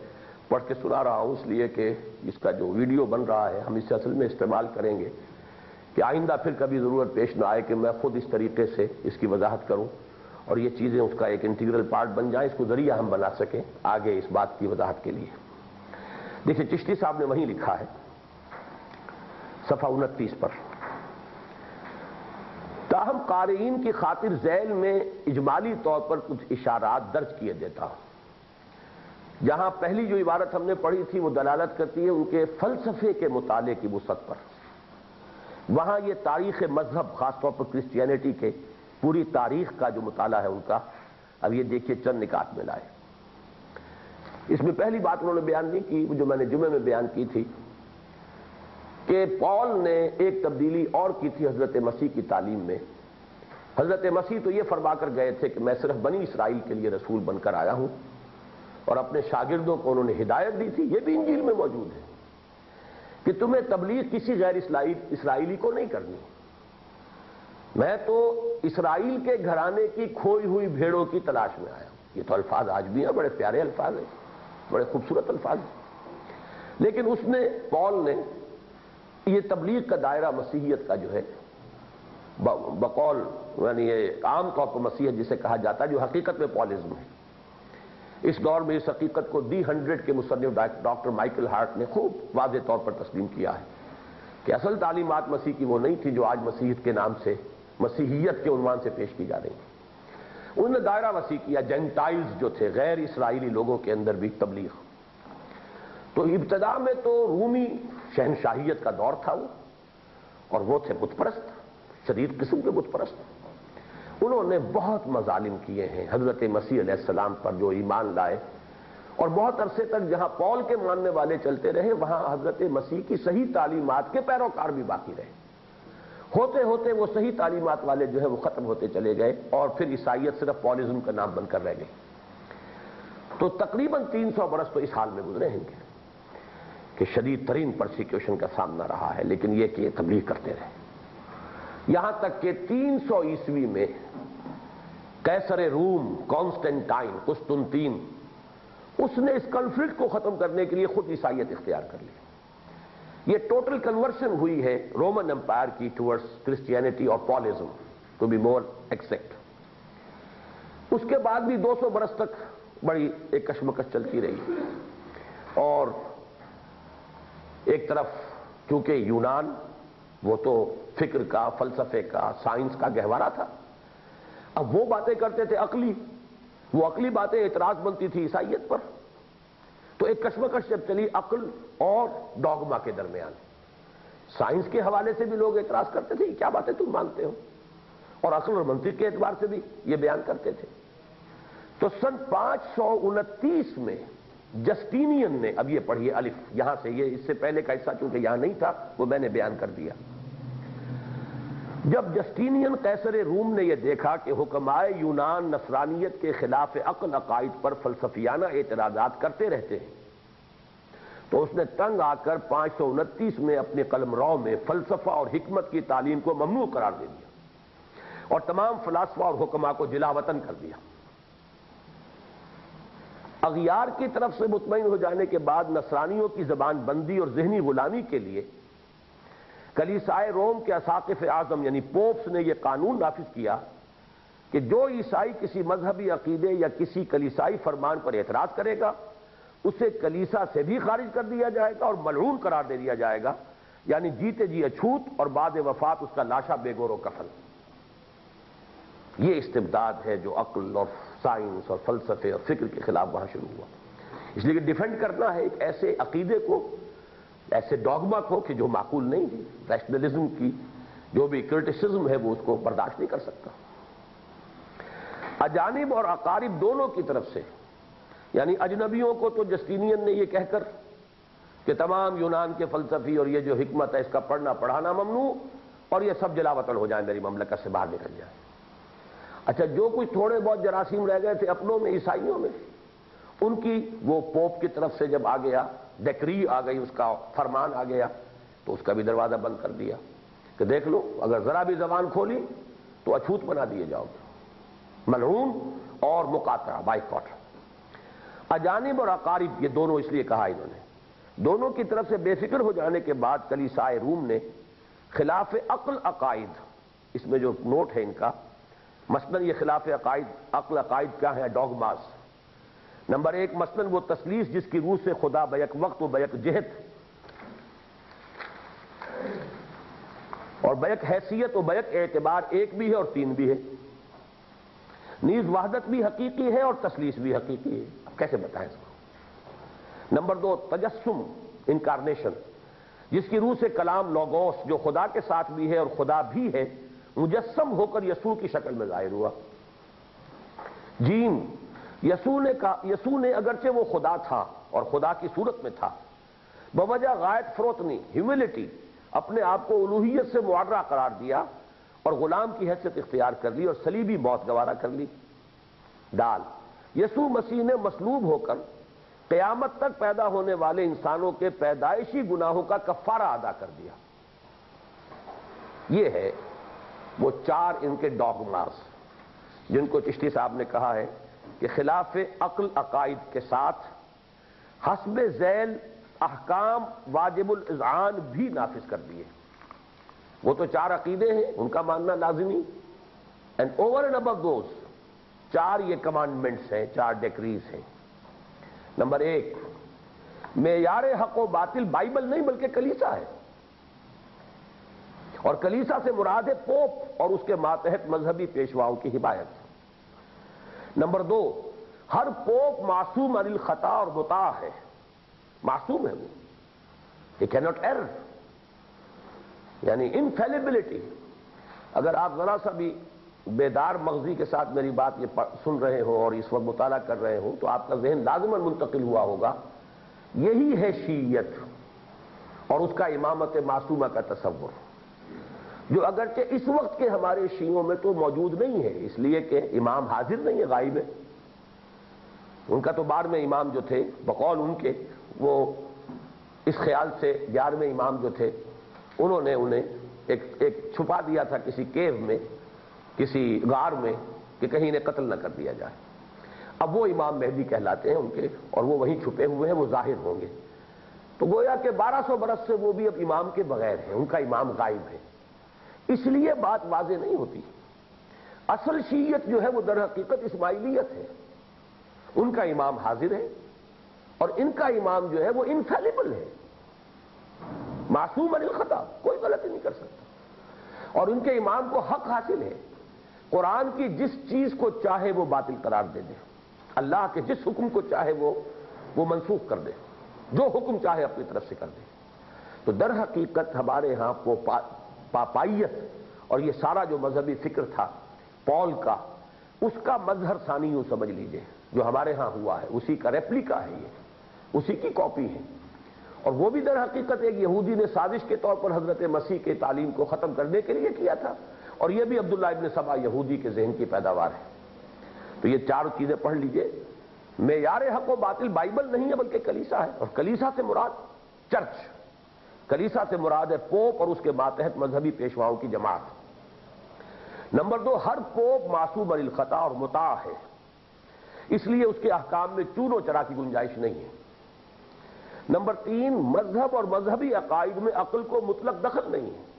پڑھ کے سنا رہا ہوں، اس لیے کہ اس کا جو ویڈیو بن رہا ہے ہم اسے اصل میں استعمال کریں گے کہ آئندہ پھر کبھی ضرورت پیش نہ آئے کہ میں خود اس طریقے سے اس کی وضاحت کروں اور یہ چیزیں اس کا ایک انٹیگرل پارٹ بن جائیں، اس کو ذریعہ ہم بنا سکیں آگے اس بات کی وضاحت کے لیے۔ دیکھیں چشتی صاحب نے وہیں لکھا ہے صفحہ 29 پر، تاہم قارئین کی خاطر ذیل میں اجمالی طور پر کچھ اشارات درج کیے دیتا ہوں۔ جہاں پہلی جو عبارت ہم نے پڑھی تھی وہ دلالت کرتی ہے ان کے فلسفے کے مطالعے کی وسعت پر، وہاں یہ تاریخ مذہب خاص طور پر کرسچینٹی کے پوری تاریخ کا جو مطالعہ ہے ان کا، اب یہ دیکھیے چند نکات میں لائے۔ اس میں پہلی بات انہوں نے بیان نہیں کی جو میں نے جمعے میں بیان کی تھی کہ پال نے ایک تبدیلی اور کی تھی حضرت مسیح کی تعلیم میں۔ حضرت مسیح تو یہ فرما کر گئے تھے کہ میں صرف بنی اسرائیل کے لیے رسول بن کر آیا ہوں، اور اپنے شاگردوں کو انہوں نے ہدایت دی تھی، یہ بھی انجیل میں موجود ہے کہ تمہیں تبلیغ کسی غیر اسرائیلی کو نہیں کرنی، میں تو اسرائیل کے گھرانے کی کھوئی ہوئی بھیڑوں کی تلاش میں آیا ہوں۔ یہ تو الفاظ آج بھی ہیں، بڑے پیارے الفاظ ہیں، بڑے خوبصورت الفاظ ہیں، لیکن اس نے پال نے یہ تبلیغ کا دائرہ مسیحیت کا جو ہے بقول یعنی یہ عام طور پر مسیحیت جسے کہا جاتا ہے جو حقیقت میں پالزم ہے، اس دور میں اس حقیقت کو دی 100 کے مصنف ڈاکٹر مائیکل ہارٹ نے خوب واضح طور پر تسلیم کیا ہے کہ اصل تعلیمات مسیح کی وہ نہیں تھی جو آج مسیحیت کے نام سے، مسیحیت کے عنوان سے پیش کی جا رہی تھی۔ انہوں نے دائرہ وسیع کیا، جینٹائلز جو تھے، غیر اسرائیلی لوگوں کے اندر بھی تبلیغ۔ تو ابتدا میں تو رومی شہنشاہیت کا دور تھا وہ، اور وہ تھے بت پرست، شدید قسم کے بت پرست۔ انہوں نے بہت مظالم کیے ہیں حضرت مسیح علیہ السلام پر جو ایمان لائے، اور بہت عرصے تک جہاں پول کے ماننے والے چلتے رہے وہاں حضرت مسیح کی صحیح تعلیمات کے پیروکار بھی باقی رہے۔ ہوتے ہوتے وہ صحیح تعلیمات والے جو ہے وہ ختم ہوتے چلے گئے، اور پھر عیسائیت صرف پولزم کا نام بن کر رہ گئی۔ تو تقریباً 300 برس تو اس حال میں گزرے ہیں کہ شدید ترین پرسیکیوشن کا سامنا رہا ہے، لیکن یہ کہ تبلیغ کرتے رہے، یہاں تک کہ 300 عیسوی میں قیصر روم کانسٹنٹائن قسطنطین، اس نے اس کنفلکٹ کو ختم کرنے کے لیے خود عیسائیت اختیار کر لی۔ یہ ٹوٹل کنورشن ہوئی ہے رومن امپائر کی ٹورڈز کرسچینٹی اور پولزم، ٹو بی مور ایکزیکٹ۔ اس کے بعد بھی 200 برس تک بڑی ایک کشمکش چلتی رہی، اور ایک طرف چونکہ یونان وہ تو فکر کا، فلسفے کا، سائنس کا گہوارہ تھا، اب وہ باتیں کرتے تھے عقلی، وہ عقلی باتیں اعتراض بنتی تھی عیسائیت پر۔ تو ایک کشمکش جب چلی عقل اور ڈوگما کے درمیان، سائنس کے حوالے سے بھی لوگ اعتراض کرتے تھے کیا باتیں تم مانتے ہو، اور عقل اور منطق کے اعتبار سے بھی یہ بیان کرتے تھے۔ تو سن 529 میں جسٹینین نے، اب یہ پڑھیے الف یہاں سے، یہ اس سے پہلے کا حصہ چونکہ یہاں نہیں تھا وہ میں نے بیان کر دیا۔ جب جسٹینین قیصر روم نے یہ دیکھا کہ حکمائے یونان نصرانیت کے خلاف عقل عقائد پر فلسفیانہ اعتراضات کرتے رہتے ہیں، تو اس نے تنگ آ کر 529 میں اپنے قلم رو میں فلسفہ اور حکمت کی تعلیم کو ممنوع قرار دے دیا، اور تمام فلاسفہ اور حکماء کو جلا وطن کر دیا۔ اغیار کی طرف سے مطمئن ہو جانے کے بعد نصرانیوں کی زبان بندی اور ذہنی غلامی کے لیے کلیسائے روم کے اساقف اعظم یعنی پوپس نے یہ قانون نافذ کیا کہ جو عیسائی کسی مذہبی عقیدے یا کسی کلیسائی فرمان پر اعتراض کرے گا اسے کلیسا سے بھی خارج کر دیا جائے گا اور ملعون قرار دے دیا جائے گا، یعنی جیتے جی اچھوت اور بعد وفات اس کا لاشا بے گور و کفن۔ یہ استبداد ہے جو عقل اور سائنس اور فلسفے اور فکر کے خلاف وہاں شروع ہوا۔ اس لیے کہ ڈیفینڈ کرنا ہے ایک ایسے عقیدے کو، ایسے ڈوگما کو کہ جو معقول نہیں ہے، ریشنلزم کی جو بھی کرٹیسزم ہے وہ اس کو برداشت نہیں کر سکتا۔ اجانب اور اقارب دونوں کی طرف سے، یعنی اجنبیوں کو تو جسٹینین نے یہ کہہ کر کہ تمام یونان کے فلسفی اور یہ جو حکمت ہے اس کا پڑھنا پڑھانا ممنوع، اور یہ سب جلا وطن ہو جائیں، میری مملکت سے باہر نکل جائیں۔ اچھا، جو کچھ تھوڑے بہت جراثیم رہ گئے تھے اپنوں میں، عیسائیوں میں، ان کی وہ پوپ کی طرف سے جب آ گیا، ڈیکری آ گئی، اس کا فرمان آ گیا، تو اس کا بھی دروازہ بند کر دیا کہ دیکھ لو اگر ذرا بھی زبان کھولی تو اچھوت بنا دیے جاؤ گے، ملعون اور مقاطعہ، بائیکاٹ۔ اجانب اور اقارب یہ دونوں اس لیے کہا انہوں نے، دونوں کی طرف سے بے فکر ہو جانے کے بعد کلیسائے روم نے خلاف عقل عقائد، اس میں جو نوٹ ہے ان کا، مثلاً یہ خلاف عقائد، عقل عقائد کیا ہے، ڈوگماز۔ نمبر 1 مثلاً وہ تثلیث جس کی روح سے خدا بیک وقت و بیک جہت اور بیک حیثیت و بیک اعتبار ایک بھی ہے اور 3 بھی ہے، نیز وحدت بھی حقیقی ہے اور تثلیث بھی حقیقی ہے۔ اب کیسے بتائیں اس کو؟ نمبر 2 تجسم، انکارنیشن، جس کی روح سے کلام لوگوس جو خدا کے ساتھ بھی ہے اور خدا بھی ہے مجسم ہو کر یسوع کی شکل میں ظاہر ہوا۔ جیم، یسوع نے اگرچہ وہ خدا تھا اور خدا کی صورت میں تھا، بوجہ غایت فروتنی، ہیوملٹی، اپنے آپ کو الوہیت سے معرہ قرار دیا اور غلام کی حیثیت اختیار کر لی اور صلیبی موت گوارا کر لی۔ ڈال، یسوع مسیح نے مصلوب ہو کر قیامت تک پیدا ہونے والے انسانوں کے پیدائشی گناہوں کا کفارہ ادا کر دیا۔ یہ ہے وہ 4 ان کے ڈوگماز جن کو چشتی صاحب نے کہا ہے کہ خلاف عقل عقائد کے ساتھ حسب ذیل احکام واجب الاذعان بھی نافذ کر دیے۔ وہ تو 4 عقیدے ہیں، ان کا ماننا لازمی، and over and above those 4 یہ کمانڈمنٹس ہیں، 4 ڈیکریز ہیں۔ نمبر 1، معیار حق و باطل بائبل نہیں بلکہ کلیسا ہے، اور کلیسا سے مراد ہے پوپ اور اس کے ماتحت مذہبی پیشواؤں کی حمایت۔ نمبر 2، ہر پوپ معصوم عن الخطا اور مطاع ہے، معصوم ہے وہ، he cannot err، یعنی انفیلیبلٹی۔ اگر آپ ذرا سا بھی بیدار مغزی کے ساتھ میری بات یہ سن رہے ہو اور اس وقت مطالعہ کر رہے ہو تو آپ کا ذہن لازماً منتقل ہوا ہوگا، یہی ہے شیعیت اور اس کا امامت معصومہ کا تصور، جو اگرچہ اس وقت کے ہمارے شیعوں میں تو موجود نہیں ہے، اس لیے کہ امام حاضر نہیں ہے، غائب ہے۔ ان کا تو 12ویں امام جو تھے بقول ان کے، وہ اس خیال سے 11ویں امام جو تھے انہوں نے انہیں ایک چھپا دیا تھا کسی کیو میں، کسی غار میں، کہ کہیں انہیں قتل نہ کر دیا جائے۔ اب وہ امام مہدی کہلاتے ہیں ان کے، اور وہ وہیں چھپے ہوئے ہیں، وہ ظاہر ہوں گے۔ تو گویا کہ 1200 برس سے وہ بھی اب امام کے بغیر ہیں، ان کا امام غائب ہے، اس لیے بات واضح نہیں ہوتی۔ اصل شیعیت جو ہے وہ در حقیقت اسماعیلیت ہے، ان کا امام حاضر ہے اور ان کا امام جو ہے وہ انفیلیبل ہے، معصوم عن الخطا، کوئی غلطی نہیں کر سکتا، اور ان کے امام کو حق حاصل ہے قرآن کی جس چیز کو چاہے وہ باطل قرار دے دے، اللہ کے جس حکم کو چاہے وہ منسوخ کر دے، جو حکم چاہے اپنی طرف سے کر دے۔ تو در حقیقت ہمارے ہاں وہ پاپائیت اور یہ سارا جو مذہبی فکر تھا پال کا، اس کا مظہر ثانی یوں سمجھ لیجئے، جو ہمارے ہاں ہوا ہے اسی کا ریپلیکا ہے، یہ اسی کی کاپی ہے، اور وہ بھی در حقیقت ایک یہودی نے سازش کے طور پر حضرت مسیح کے تعلیم کو ختم کرنے کے لیے کیا تھا، اور یہ بھی عبداللہ ابن سبا یہودی کے ذہن کی پیداوار ہے۔ تو یہ 4 چیزیں پڑھ لیجئے۔ معیار حق و باطل بائبل نہیں ہے بلکہ کلیسا ہے، اور کلیسا سے مراد چرچ، کلیسا سے مراد ہے پوپ اور اس کے ماتحت مذہبی پیشواؤں کی جماعت۔ نمبر 2، ہر پوپ معصوم عن الخطا اور مطاع ہے، اس لیے اس کے احکام میں چون و چرا کی گنجائش نہیں ہے۔ نمبر 3، مذہب اور مذہبی عقائد میں عقل کو مطلق دخل نہیں ہے،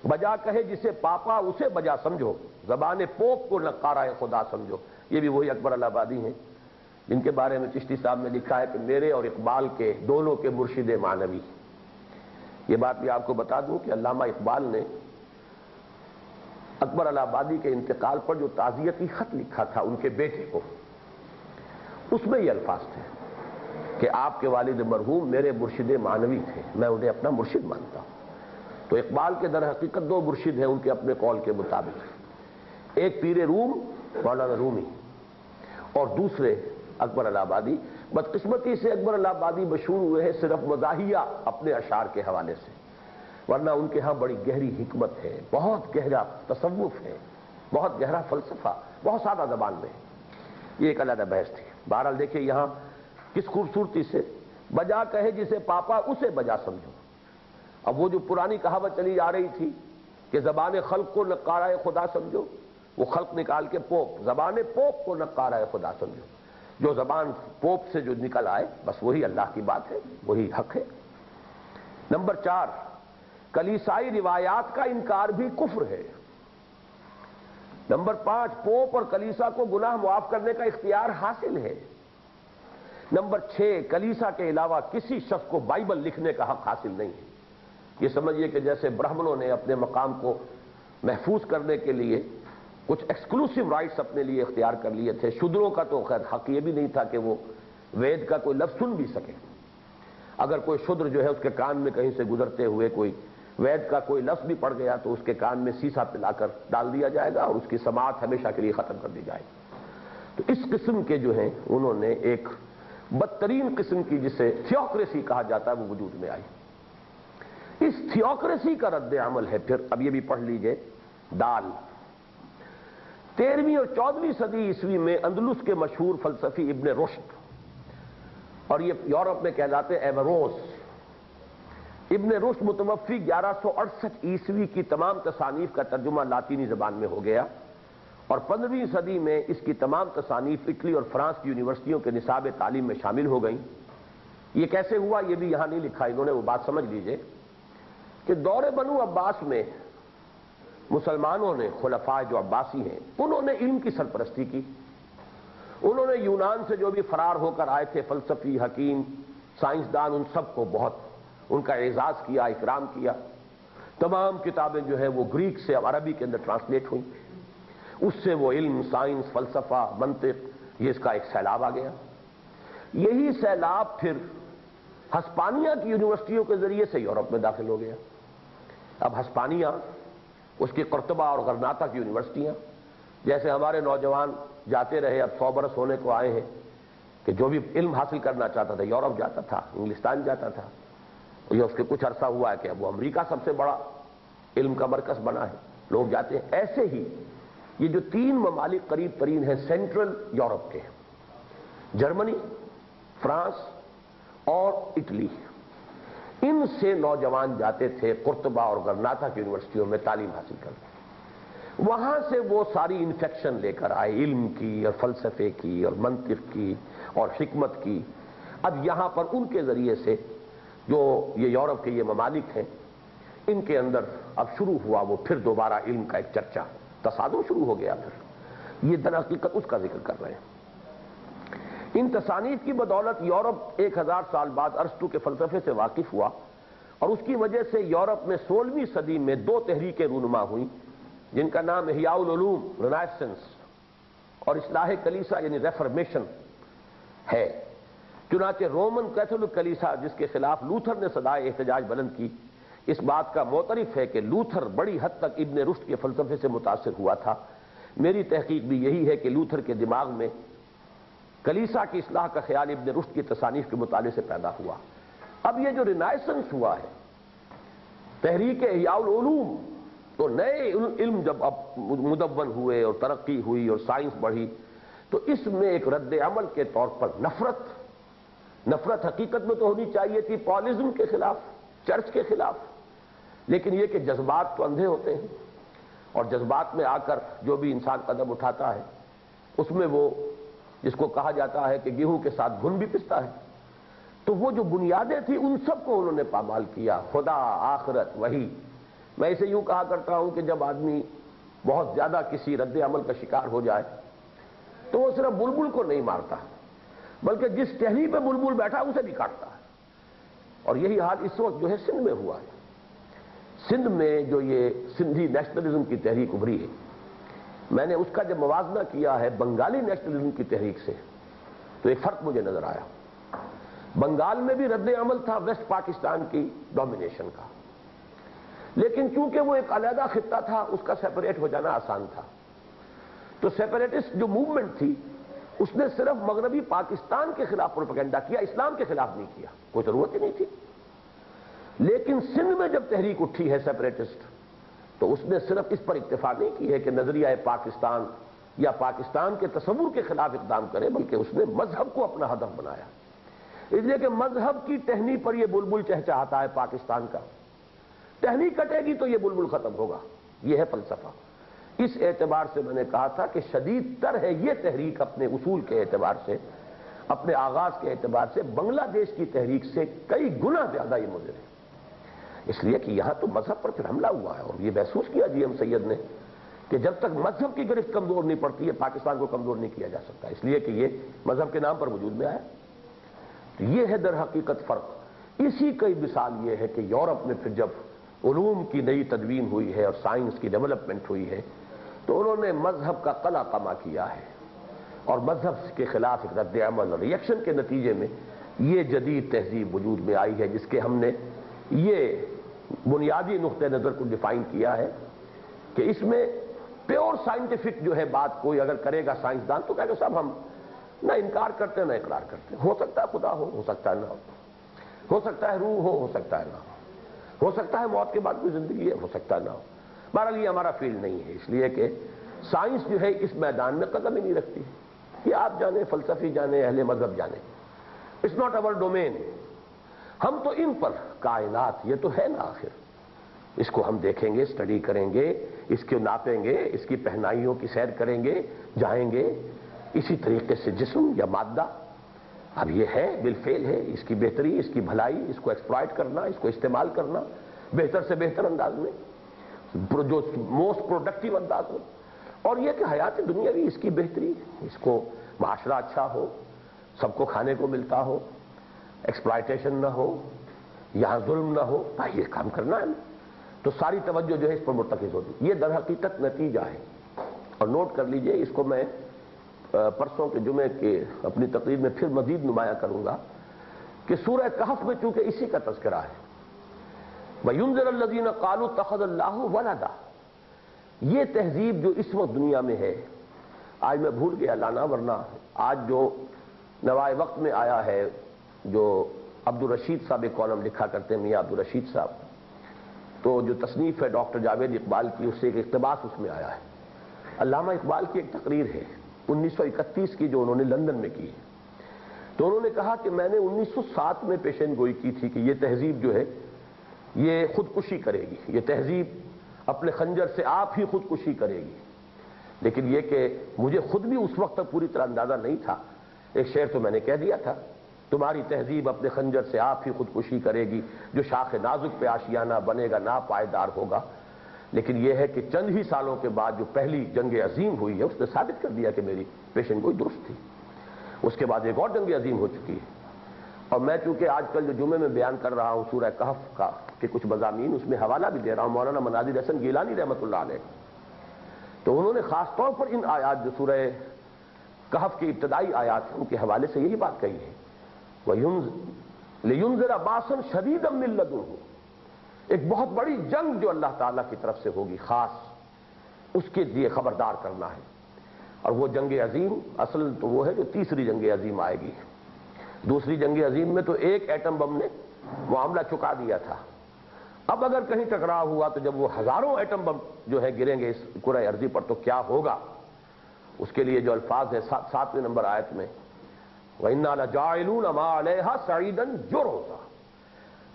بجا کہے جسے پاپا اسے بجا سمجھو، زبان پوپ کو نقارہ خدا سمجھو۔ یہ بھی وہی اکبر الہ آبادی ہیں جن کے بارے میں چشتی صاحب نے لکھا ہے کہ میرے اور اقبال کے دونوں کے مرشد معنوی۔ یہ بات بھی آپ کو بتا دوں کہ علامہ اقبال نے اکبر الہ آبادی کے انتقال پر جو تعزیتی خط لکھا تھا ان کے بیٹے کو، اس میں یہ الفاظ تھے کہ آپ کے والد مرحوم میرے مرشد معنوی تھے، میں انہیں اپنا مرشد مانتا ہوں۔ تو اقبال کے در حقیقت 2 مرشد ہیں ان کے اپنے قول کے مطابق، ایک پیر روم مولانا رومی اور دوسرے اکبر الہ آبادی۔ بدقسمتی سے اکبر الہ آبادی مشہور ہوئے ہیں صرف مزاحیہ اپنے اشعار کے حوالے سے، ورنہ ان کے ہاں بڑی گہری حکمت ہے، بہت گہرا تصوف ہے، بہت گہرا فلسفہ، بہت سادہ زبان میں ہے۔ یہ ایک علیحدہ بحث تھی۔ بہرحال دیکھیں یہاں کس خوبصورتی سے، بجا کہے جسے پاپا اسے بجا سمجھو۔ اب وہ جو پرانی کہاوت چلی آ رہی تھی کہ زبان خلق کو نقارہ خدا سمجھو، وہ خلق نکال کے پوپ، زبان پوپ کو نقارہ خدا سمجھو، جو زبان پوپ سے جو نکل آئے بس وہی اللہ کی بات ہے، وہی حق ہے۔ نمبر 4، کلیسائی روایات کا انکار بھی کفر ہے۔ نمبر 5، پوپ اور کلیسا کو گناہ معاف کرنے کا اختیار حاصل ہے۔ نمبر 6، کلیسا کے علاوہ کسی شخص کو بائبل لکھنے کا حق حاصل نہیں ہے۔ یہ سمجھیے کہ جیسے برہمنوں نے اپنے مقام کو محفوظ کرنے کے لیے کچھ ایکسکلوسیو رائٹس اپنے لیے اختیار کر لیے تھے، شودروں کا تو خیر حق یہ بھی نہیں تھا کہ وہ وید کا کوئی لفظ سن بھی سکے۔ اگر کوئی شودر جو ہے اس کے کان میں کہیں سے گزرتے ہوئے کوئی وید کا کوئی لفظ بھی پڑ گیا تو اس کے کان میں سیسا پلا کر ڈال دیا جائے گا اور اس کی سماعت ہمیشہ کے لیے ختم کر دی جائے گی۔ تو اس قسم کے جو ہیں انہوں نے ایک بدترین قسم کی جسے تھیوکریسی کہا جاتا ہے وہ وجود میں آئی۔ اس تھیوکریسی کا رد عمل ہے پھر، اب یہ بھی پڑھ لیجئے، دال۔ 13ویں اور 14ویں صدی عیسوی میں اندلس کے مشہور فلسفی ابن رشد، اور یہ یورپ میں کہلاتے ایوروس، ابن رشد متوفی 1168 عیسوی کی تمام تصانیف کا ترجمہ لاطینی زبان میں ہو گیا، اور 15ویں صدی میں اس کی تمام تصانیف اٹلی اور فرانس کی یونیورسٹیوں کے نصاب تعلیم میں شامل ہو گئیں۔ یہ کیسے ہوا یہ بھی یہاں نہیں لکھا انہوں نے، وہ بات سمجھ لیجئے کہ دور بنو عباس میں مسلمانوں نے، خلفاء جو عباسی ہیں، انہوں نے علم کی سرپرستی کی، انہوں نے یونان سے جو بھی فرار ہو کر آئے تھے فلسفی، حکیم، سائنسدان، ان سب کو بہت ان کا اعزاز کیا، اکرام کیا. تمام کتابیں جو ہے وہ گریک سے عربی کے اندر ٹرانسلیٹ ہوئیں. اس سے وہ علم، سائنس، فلسفہ، منطق، یہ اس کا ایک سیلاب آ گیا. یہی سیلاب پھر ہسپانیہ کی یونیورسٹیوں کے ذریعے سے یورپ میں داخل ہو گیا. اب ہسپانیہ، اس کی قرطبہ اور غرناطہ کی یونیورسٹیاں، جیسے ہمارے نوجوان جاتے رہے، اب 100 برس ہونے کو آئے ہیں کہ جو بھی علم حاصل کرنا چاہتا تھا یورپ جاتا تھا، انگلستان جاتا تھا. یہ اس کے کچھ عرصہ ہوا ہے کہ اب وہ امریکہ سب سے بڑا علم کا مرکز بنا ہے، لوگ جاتے ہیں. ایسے ہی یہ جو 3 ممالک قریب ترین ہیں سینٹرل یورپ کے، جرمنی، فرانس اور اٹلی، ان سے نوجوان جاتے تھے قرطبہ اور غرناطہ کی یونیورسٹیوں میں تعلیم حاصل کرتے. وہاں سے وہ ساری انفیکشن لے کر آئے، علم کی اور فلسفے کی اور منطق کی اور حکمت کی. اب یہاں پر ان کے ذریعے سے جو یہ یورپ کے یہ ممالک ہیں، ان کے اندر اب شروع ہوا وہ پھر دوبارہ علم کا ایک چرچا، تصادم شروع ہو گیا. پھر یہ در حقیقت اس کا ذکر کر رہے ہیں. ان تصانیف کی بدولت یورپ 1000 سال بعد ارسطو کے فلسفے سے واقف ہوا، اور اس کی وجہ سے یورپ میں 16ویں صدی میں 2 تحریکیں رونما ہوئیں، جن کا نام احیاء العلوم، رینیسنس، اور اصلاح کلیسا یعنی ریفرمیشن ہے. چنانچہ رومن کیتھولک کلیسا، جس کے خلاف لوتھر نے صدائے احتجاج بلند کی، اس بات کا معترف ہے کہ لوتھر بڑی حد تک ابن رشد کے فلسفے سے متاثر ہوا تھا. میری تحقیق بھی یہی ہے کہ لوتھر کے دماغ میں کلیسا کی اصلاح کا خیال ابن رشد کی تصانیف کے مطالعے سے پیدا ہوا. اب یہ جو رینیسنس ہوا ہے، تحریک احیاء العلوم، تو نئے علم جب اب مدون ہوئے اور ترقی ہوئی اور سائنس بڑھی، تو اس میں ایک رد عمل کے طور پر نفرت حقیقت میں تو ہونی چاہیے تھی پالزم کے خلاف، چرچ کے خلاف، لیکن یہ کہ جذبات تو اندھے ہوتے ہیں، اور جذبات میں آ کر جو بھی انسان قدم اٹھاتا ہے اس میں وہ، جس کو کہا جاتا ہے کہ گیہوں کے ساتھ گھن بھی پستا ہے. تو وہ جو بنیادیں تھیں ان سب کو انہوں نے پامال کیا. خدا، آخرت، وحی. میں اسے یوں کہا کرتا ہوں کہ جب آدمی بہت زیادہ کسی رد عمل کا شکار ہو جائے تو وہ صرف بلبل کو نہیں مارتا، بلکہ جس ٹہنی پہ بلبل بیٹھا اسے بھی کاٹتا ہے. اور یہی حال اس وقت جو ہے سندھ میں ہوا ہے. سندھ میں جو یہ سندھی نیشنلزم کی تحریک ابھری ہے، میں نے اس کا جب موازنہ کیا ہے بنگالی نیشنلزم کی تحریک سے، تو ایک فرق مجھے نظر آیا. بنگال میں بھی رد عمل تھا ویسٹ پاکستان کی ڈومینیشن کا، لیکن چونکہ وہ ایک علیحدہ خطہ تھا، اس کا سیپریٹ ہو جانا آسان تھا. تو سیپریٹسٹ جو موومنٹ تھی اس نے صرف مغربی پاکستان کے خلاف پروپیگنڈا کیا، اسلام کے خلاف نہیں کیا، کوئی ضرورت ہی نہیں تھی. لیکن سندھ میں جب تحریک اٹھی ہے سیپریٹسٹ، تو اس نے صرف اس پر اکتفا نہیں کی ہے کہ نظریہ پاکستان یا پاکستان کے تصور کے خلاف اقدام کرے، بلکہ اس نے مذہب کو اپنا ہدف بنایا. اس لیے کہ مذہب کی ٹہنی پر یہ بلبل چہچہاتا ہے پاکستان کا، ٹہنی کٹے گی تو یہ بلبل ختم ہوگا. یہ ہے فلسفہ. اس اعتبار سے میں نے کہا تھا کہ شدید تر ہے یہ تحریک اپنے اصول کے اعتبار سے، اپنے آغاز کے اعتبار سے بنگلہ دیش کی تحریک سے کئی گنا زیادہ یہ مضر ہے. اس لیے کہ یہاں تو مذہب پر پھر حملہ ہوا ہے، اور یہ محسوس کیا جی ایم سید نے کہ جب تک مذہب کی گرفت کمزور نہیں پڑتی ہے پاکستان کو کمزور نہیں کیا جا سکتا، اس لیے کہ یہ مذہب کے نام پر وجود میں آیا. یہ ہے در حقیقت فرق. اسی کی مثال یہ ہے کہ یورپ میں پھر جب علوم کی نئی تدوین ہوئی ہے اور سائنس کی ڈیولپمنٹ ہوئی ہے، تو انہوں نے مذہب کا قلع قمع کیا ہے، اور مذہب کے خلاف ایک رد عمل اور ریئیکشن کے نتیجے میں یہ جدید تہذیب وجود میں آئی ہے، جس کے ہم نے یہ بنیادی نقطہ نظر کو ڈیفائن کیا ہے کہ اس میں پیور سائنٹیفک جو ہے بات کوئی اگر کرے گا سائنسدان تو کہے گا صاحب ہم نہ انکار کرتے نہ اقرار کرتے. ہو سکتا ہے خدا ہو سکتا ہے نہ ہو سکتا ہے روح ہو سکتا ہے نہ ہو سکتا ہے موت کے بعد بھی زندگی ہے، ہو سکتا ہے نہ ہو. بہرحال یہ ہمارا فیلڈ نہیں ہے، اس لیے کہ سائنس جو ہے اس میدان میں قدم ہی نہیں رکھتی. یہ آپ جانیں، فلسفی جانیں، اہل مذہب جانیں، اٹس ناٹ اوور ڈومین. ہم تو ان پر کائنات یہ تو ہے نا، آخر اس کو ہم دیکھیں گے، اسٹڈی کریں گے، اس کو ناپیں گے، اس کی پہنائیوں کی سیر کریں گے، جائیں گے. اسی طریقے سے جسم یا مادہ اب یہ ہے بالفعل ہے، اس کی بہتری، اس کی بھلائی، اس کو ایکسپلائٹ کرنا، اس کو استعمال کرنا بہتر سے بہتر انداز میں، جو موسٹ پروڈکٹیو انداز ہو. اور یہ کہ حیات دنیاوی اس کی بہتری، اس کو معاشرہ اچھا ہو، سب کو کھانے کو ملتا ہو، ایکسپلائٹیشن نہ ہو، یہاں ظلم نہ ہو، یہ کام کرنا ہے تو ساری توجہ جو ہے اس پر مرتکز ہوتی. یہ در حقیقت نتیجہ ہے. اور نوٹ کر لیجئے، اس کو میں پرسوں کے جمعے کے اپنی تقریر میں پھر مزید نمایاں کروں گا کہ سورہ کہف میں چونکہ اسی کا تذکرہ ہے، وَيُنذِرَ الَّذِينَ قَالُوا اتَّخَذَ اللَّهُ وَلَدًا. یہ تہذیب جو اس وقت دنیا میں ہے، آج میں بھول گیا لانا، ورنہ آج جو نوائے وقت میں آیا ہے، جو عبدالرشید صاحب ایک کالم لکھا کرتے ہیں، میاں عبدالرشید صاحب، تو جو تصنیف ہے ڈاکٹر جاوید اقبال کی، اس سے ایک اقتباس اس میں آیا ہے. علامہ اقبال کی ایک تقریر ہے 1931 کی جو انہوں نے لندن میں کی ہے. تو انہوں نے کہا کہ میں نے 1907 میں پیشن گوئی کی تھی کہ یہ تہذیب جو ہے یہ خودکشی کرے گی، یہ تہذیب اپنے خنجر سے آپ ہی خودکشی کرے گی. لیکن یہ کہ مجھے خود بھی اس وقت تک پوری طرح اندازہ نہیں تھا. ایک شعر تو میں نے کہہ دیا تھا، تمہاری تہذیب اپنے خنجر سے آپ ہی خودکشی کرے گی، جو شاخ نازک پہ آشیانہ بنے گا ناپائیدار ہوگا. لیکن یہ ہے کہ چند ہی سالوں کے بعد جو پہلی جنگ عظیم ہوئی ہے، اس نے ثابت کر دیا کہ میری پیشن گوئی درست تھی. اس کے بعد ایک اور جنگ عظیم ہو چکی ہے. اور میں چونکہ آج کل جو جمعے میں بیان کر رہا ہوں سورہ کہف کا کہ کچھ مضامین، اس میں حوالہ بھی دے رہا ہوں مولانا مناظر حسن گیلانی رحمۃ اللہ علیہ. تو انہوں نے خاص طور پر ان آیات جو سورہ کہف کی ابتدائی آیات ہیں ان کے حوالے سے یہی بات کہی ہے، لِيُنذِرَ بَأْسًا شَدِيدًا مِّن لَّدُنْهُ. ایک بہت بڑی جنگ جو اللہ تعالیٰ کی طرف سے ہوگی، خاص اس کے لیے خبردار کرنا ہے. اور وہ جنگ عظیم اصل تو وہ ہے جو تیسری جنگ عظیم آئے گی. دوسری جنگ عظیم میں تو ایک ایٹم بم نے معاملہ چکا دیا تھا. اب اگر کہیں ٹکراؤ ہوا تو جب وہ ہزاروں ایٹم بم جو ہے گریں گے اس کرۂ ارضی پر تو کیا ہوگا. اس کے لیے جو الفاظ ہے 7ویں نمبر آیت میں، وَإِنَّا لَجَاعِلُونَ مَا عَلَيْهَا سَعِيدًا جُرُزًا.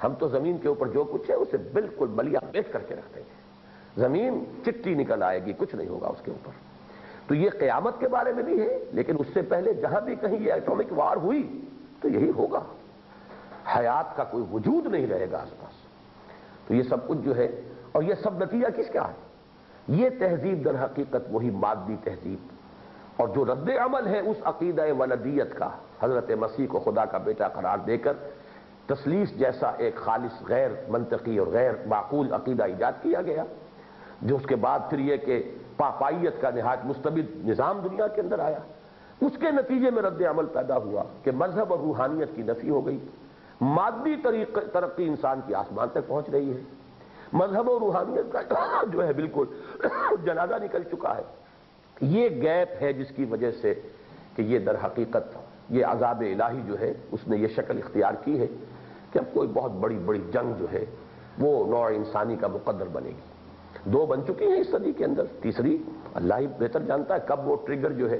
ہم تو زمین کے اوپر جو کچھ ہے اسے بالکل بلیا بیچ کر کے رکھ دیں گے. زمین چٹی نکل آئے گی، کچھ نہیں ہوگا اس کے اوپر. تو یہ قیامت کے بارے میں بھی ہے، لیکن اس سے پہلے جہاں بھی کہیں یہ ایٹمک وار ہوئی تو یہی ہوگا. حیات کا کوئی وجود نہیں رہے گا آس پاس. تو یہ سب کچھ جو ہے، اور یہ سب نتیجہ کس کا ہے؟ یہ تہذیب در حقیقت وہی مادی تہذیب اور جو رد عمل ہے اس عقیدہ ولدیت کا، حضرت مسیح کو خدا کا بیٹا قرار دے کر تثلیث جیسا ایک خالص غیر منطقی اور غیر معقول عقیدہ ایجاد کیا گیا، جو اس کے بعد پھر یہ کہ پاپائیت کا نہایت مستبد نظام دنیا کے اندر آیا. اس کے نتیجے میں رد عمل پیدا ہوا کہ مذہب اور روحانیت کی نفی ہو گئی. مادی ترقی انسان کی آسمان تک پہنچ رہی ہے، مذہب اور روحانیت کا جو ہے بالکل جنازہ نکل چکا ہے. یہ گیپ ہے جس کی وجہ سے کہ یہ در حقیقت یہ عذاب الہی جو ہے اس نے یہ شکل اختیار کی ہے کہ اب کوئی بہت بڑی بڑی جنگ جو ہے وہ نوع انسانی کا مقدر بنے گی. 2 بن چکی ہیں اس صدی کے اندر، تیسری اللہ ہی بہتر جانتا ہے کب وہ ٹریگر جو ہے.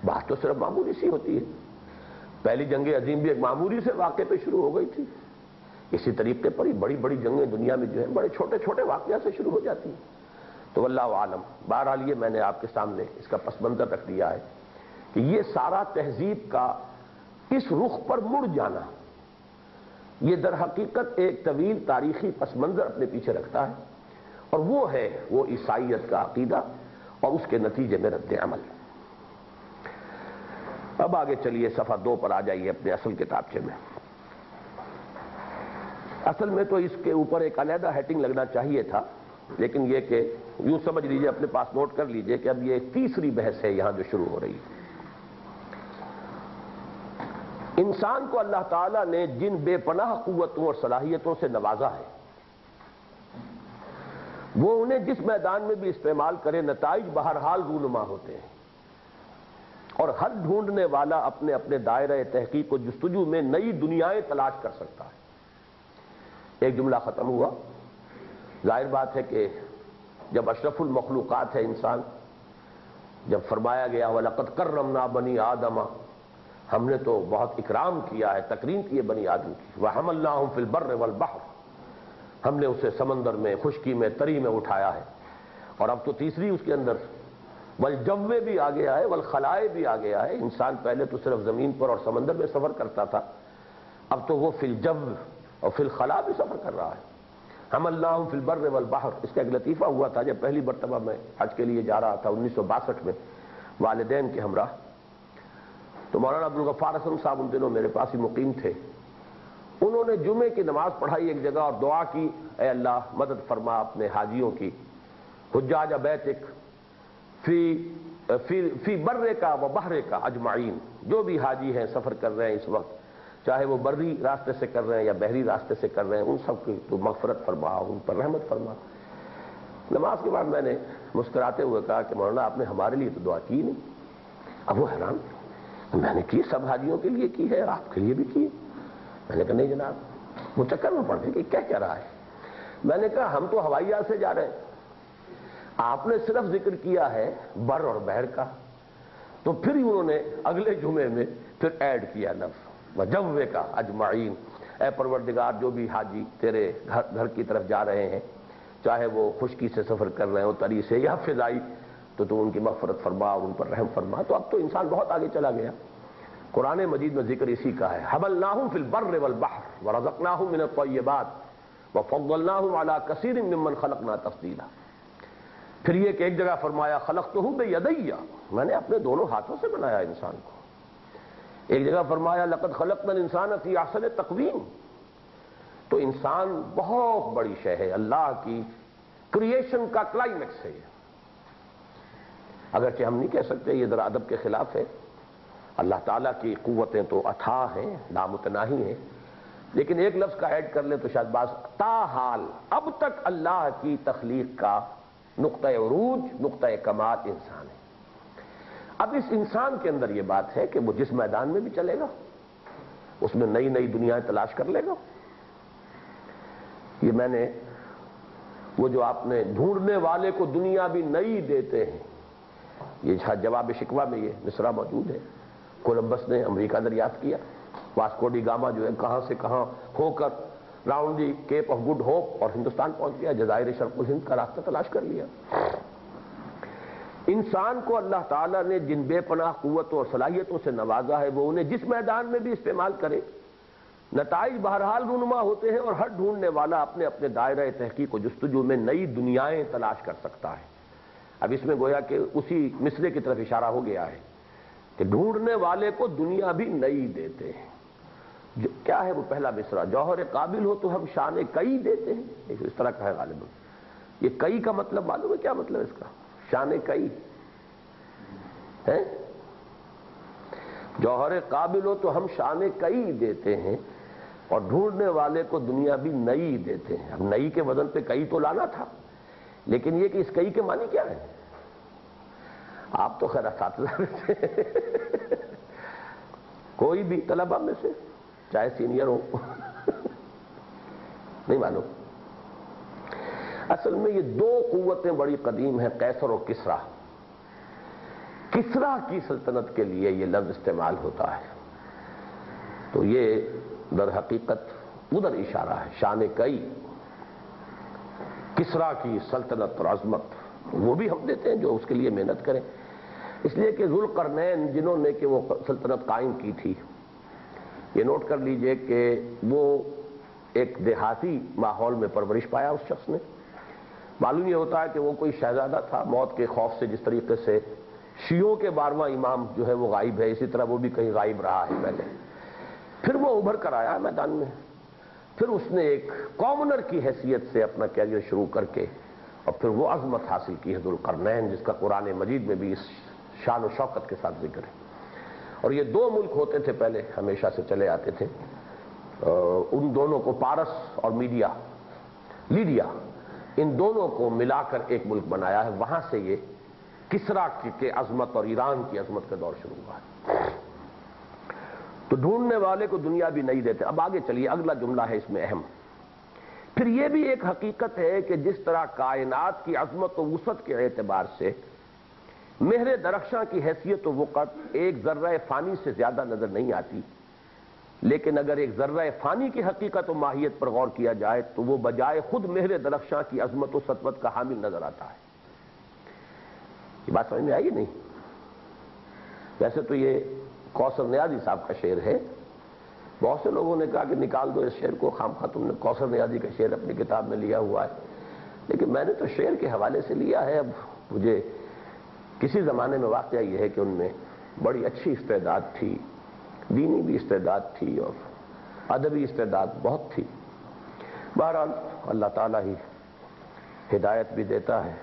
بات تو صرف معمولی سی ہوتی ہے. پہلی جنگ عظیم بھی ایک معمولی سے واقعے پہ شروع ہو گئی تھی. اسی طریقے پر ہی بڑی بڑی جنگیں دنیا میں جو ہیں بڑے چھوٹے چھوٹے واقعات سے شروع ہو جاتی ہیں. تو واللہ عالم. بہرحال یہ میں نے آپ کے سامنے اس کا پس منظر رکھ دیا ہے کہ یہ سارا تہذیب کا اس رخ پر مڑ جانا یہ در حقیقت ایک طویل تاریخی پس منظر اپنے پیچھے رکھتا ہے، اور وہ ہے وہ عیسائیت کا عقیدہ اور اس کے نتیجے میں رد عمل. اب آگے چلیے صفحہ 2 پر آ جائیے اپنے اصل کتابچے میں. اصل میں تو اس کے اوپر ایک علیحدہ ہیڈنگ لگنا چاہیے تھا، لیکن یہ کہ یوں سمجھ لیجئے، اپنے پاس نوٹ کر لیجئے کہ اب یہ تیسری بحث ہے یہاں جو شروع ہو رہی ہے. انسان کو اللہ تعالیٰ نے جن بے پناہ قوتوں اور صلاحیتوں سے نوازا ہے وہ انہیں جس میدان میں بھی استعمال کرے نتائج بہرحال رونما ہوتے ہیں، اور ہر ڈھونڈنے والا اپنے اپنے دائرہ تحقیق و جستجو میں نئی دنیایں تلاش کر سکتا ہے. ایک جملہ ختم ہوا. ظاہر بات ہے کہ جب اشرف المخلوقات ہے انسان، جب فرمایا گیا وَلَقَدْ كَرَّمْنَا بَنِي آدَمَ، ہم نے تو بہت اکرام کیا ہے، تکریم کی ہے بنی آدم کی. وَحَمَلْنَاهُمْ فِي الْبَرِّ وَالْبَحْرِ، ہم نے اسے سمندر میں، خشکی میں، تری میں اٹھایا ہے. اور اب تو تیسری اس کے اندر والجو بھی آ گیا ہے، والخلائے بھی آ گیا ہے. انسان پہلے تو صرف زمین پر اور سمندر میں سفر کرتا تھا، اب تو وہ فی الجو اور فی الخلا بھی سفر کر رہا ہے. حملناہم فی البر والبحر. اس کا ایک لطیفہ ہوا تھا جب پہلی مرتبہ میں حج کے لیے جا رہا تھا 1962 میں والدین کے ہمراہ. تو مولانا عبدالغفار حسن صاحب ان دنوں میرے پاس ہی مقیم تھے. انہوں نے جمعے کی نماز پڑھائی ایک جگہ اور دعا کی، اے اللہ مدد فرما اپنے حاجیوں کی، حجاج بیتک فی برے کا و بحرے کا اجمعین، جو بھی حاجی ہیں سفر کر رہے ہیں اس وقت، چاہے وہ بری راستے سے کر رہے ہیں یا بحری راستے سے کر رہے ہیں، ان سب کی تو مغفرت فرما، ان پر رحمت فرما. نماز کے بعد میں نے مسکراتے ہوئے کہا کہ مولانا آپ نے ہمارے لیے تو دعا کی نہیں. اب وہ حیران، میں نے کی، سب حاجیوں کے لیے کی ہے، آپ کے لیے بھی کی. میں نے کہا نہیں جناب. وہ چکر میں پڑ گئے کہ کیا کہہ رہا ہے. میں نے کہا ہم تو ہوائی جہاز سے جا رہے ہیں، آپ نے صرف ذکر کیا ہے بر اور بحر کا. تو پھر ہی انہوں نے اگلے جمعے میں پھر ایڈ کیا لفظ وجوے کا اجمعین، اے پروردگار جو بھی حاجی تیرے گھر کی طرف جا رہے ہیں، چاہے وہ خشکی سے سفر کر رہے ہوں تری سے یا فضائی، تو ان کی مغفرت فرما اور ان پر رحم فرما. تو اب تو انسان بہت آگے چلا گیا. قرآن مجید میں ذکر اسی کا ہے، حملناہم فی البر والبحر ورزقناہم من الطیبات وفضلناہم علی کثیر ممن خلقنا تفضیلا. پھر یہ کہ ایک جگہ فرمایا خلقتہ بیدی، میں نے اپنے دونوں ہاتھوں سے بنایا انسان کو. ایک جگہ فرمایا لقد خلقنا الانسان فی احسن تقویم. تو انسان بہت بڑی شے ہے، اللہ کی کریشن کا کلائمیکس ہے. اگرچہ ہم نہیں کہہ سکتے یہ ذرا ادب کے خلاف ہے، اللہ تعالیٰ کی قوتیں تو اتھاہ ہیں، لامتناہی ہیں، لیکن ایک لفظ کا ایڈ کر لیں تو شاید بعض تاحال اب تک اللہ کی تخلیق کا نقطہ عروج، نقطہ کمال انسان ہے. اب اس انسان کے اندر یہ بات ہے کہ وہ جس میدان میں بھی چلے گا اس میں نئی نئی دنیایں تلاش کر لے گا. یہ میں نے وہ جو آپ نے ڈھونڈنے والے کو دنیا بھی نئی دیتے ہیں، یہ جواب شکوہ میں یہ مصرع موجود ہے. کولمبس نے امریکہ دریافت کیا، واسکو ڈی گاما جو ہے کہاں سے کہاں ہو کر round the Cape of Good Hope اور ہندوستان پہنچ گیا، جزائر شرق الہند کا راستہ تلاش کر لیا. انسان کو اللہ تعالیٰ نے جن بے پناہ قوتوں اور صلاحیتوں سے نوازا ہے وہ انہیں جس میدان میں بھی استعمال کرے، نتائج بہرحال رونما ہوتے ہیں اور ہر ڈھونڈنے والا اپنے اپنے دائرہ تحقیق و جستجو میں نئی دنیایں تلاش کر سکتا ہے. اب اس میں گویا کہ اسی مصرے کی طرف اشارہ ہو گیا ہے کہ ڈھونڈنے والے کو دنیا بھی نئی دیتے ہیں. کیا ہے وہ پہلا مصرع؟ جوہر قابل ہو تو ہم شان کئی دیتے ہیں، اس طرح کا ہے غالباً. یہ کئی کا مطلب معلوم ہے کیا مطلب اس کا؟ شان کئی ہے. جوہر قابل ہو تو ہم شان کئی دیتے ہیں اور ڈھونڈنے والے کو دنیا بھی نئی دیتے ہیں. اب نئی کے وزن پہ کئی تو لانا تھا، لیکن یہ کہ اس کئی کے معنی کیا ہے؟ آپ تو خیر اساتذہ میں سے کوئی بھی طلبہ میں سے چاہے سینئر ہو نہیں معلوم. اصل میں یہ دو قوتیں بڑی قدیم ہیں، قیصر اور کسریٰ. کسریٰ کی سلطنت کے لیے یہ لفظ استعمال ہوتا ہے، تو یہ در حقیقت ادھر اشارہ ہے. شان کئی، کسریٰ کی سلطنت اور عظمت وہ بھی ہم دیتے ہیں جو اس کے لیے محنت کریں. اس لیے کہ ذوالقرنین جنہوں نے کہ وہ سلطنت قائم کی تھی، یہ نوٹ کر لیجئے کہ وہ ایک دیہاتی ماحول میں پرورش پایا اس شخص نے. معلوم یہ ہوتا ہے کہ وہ کوئی شہزادہ تھا، موت کے خوف سے جس طریقے سے شیعوں کے 12واں امام جو ہے وہ غائب ہے، اسی طرح وہ بھی کہیں غائب رہا ہے پہلے. پھر وہ ابھر کر آیا میدان میں، پھر اس نے ایک کامنر کی حیثیت سے اپنا کیریئر شروع کر کے اور پھر وہ عظمت حاصل کی ہے ذوالقرنین، جس کا قرآن مجید میں بھی اس شان و شوکت کے ساتھ ذکر ہے. اور یہ دو ملک ہوتے تھے پہلے، ہمیشہ سے چلے آتے تھے. ان دونوں کو پارس اور لیڈیا، ان دونوں کو ملا کر ایک ملک بنایا ہے. وہاں سے یہ کسریٰ کی عظمت اور ایران کی عظمت کا دور شروع ہوا ہے. تو ڈھونڈنے والے کو دنیا بھی نہیں دیتے. اب آگے چلیے، اگلا جملہ ہے اس میں اہم. پھر یہ بھی ایک حقیقت ہے کہ جس طرح کائنات کی عظمت و وسعت کے اعتبار سے مہر درخشاں کی حیثیت و وقت ایک ذرہ فانی سے زیادہ نظر نہیں آتی، لیکن اگر ایک ذرہ فانی کی حقیقت و ماہیت پر غور کیا جائے تو وہ بجائے خود مہر درخشاں کی عظمت و سطوت کا حامل نظر آتا ہے. یہ بات سمجھ میں آئی نہیں؟ ویسے تو یہ کوثر نیازی صاحب کا شعر ہے. بہت سے لوگوں نے کہا کہ نکال دو اس شعر کو، خامخواہ تم نے کوثر نیازی کا شعر اپنی کتاب میں لیا ہوا ہے. لیکن میں نے تو شعر کے حوالے سے لیا ہے. اب مجھے کسی زمانے میں واقعہ یہ ہے کہ ان میں بڑی اچھی استعداد تھی، دینی بھی استعداد تھی اور ادبی استعداد بہت تھی۔ بہرحال اللہ تعالیٰ ہی ہدایت بھی دیتا ہے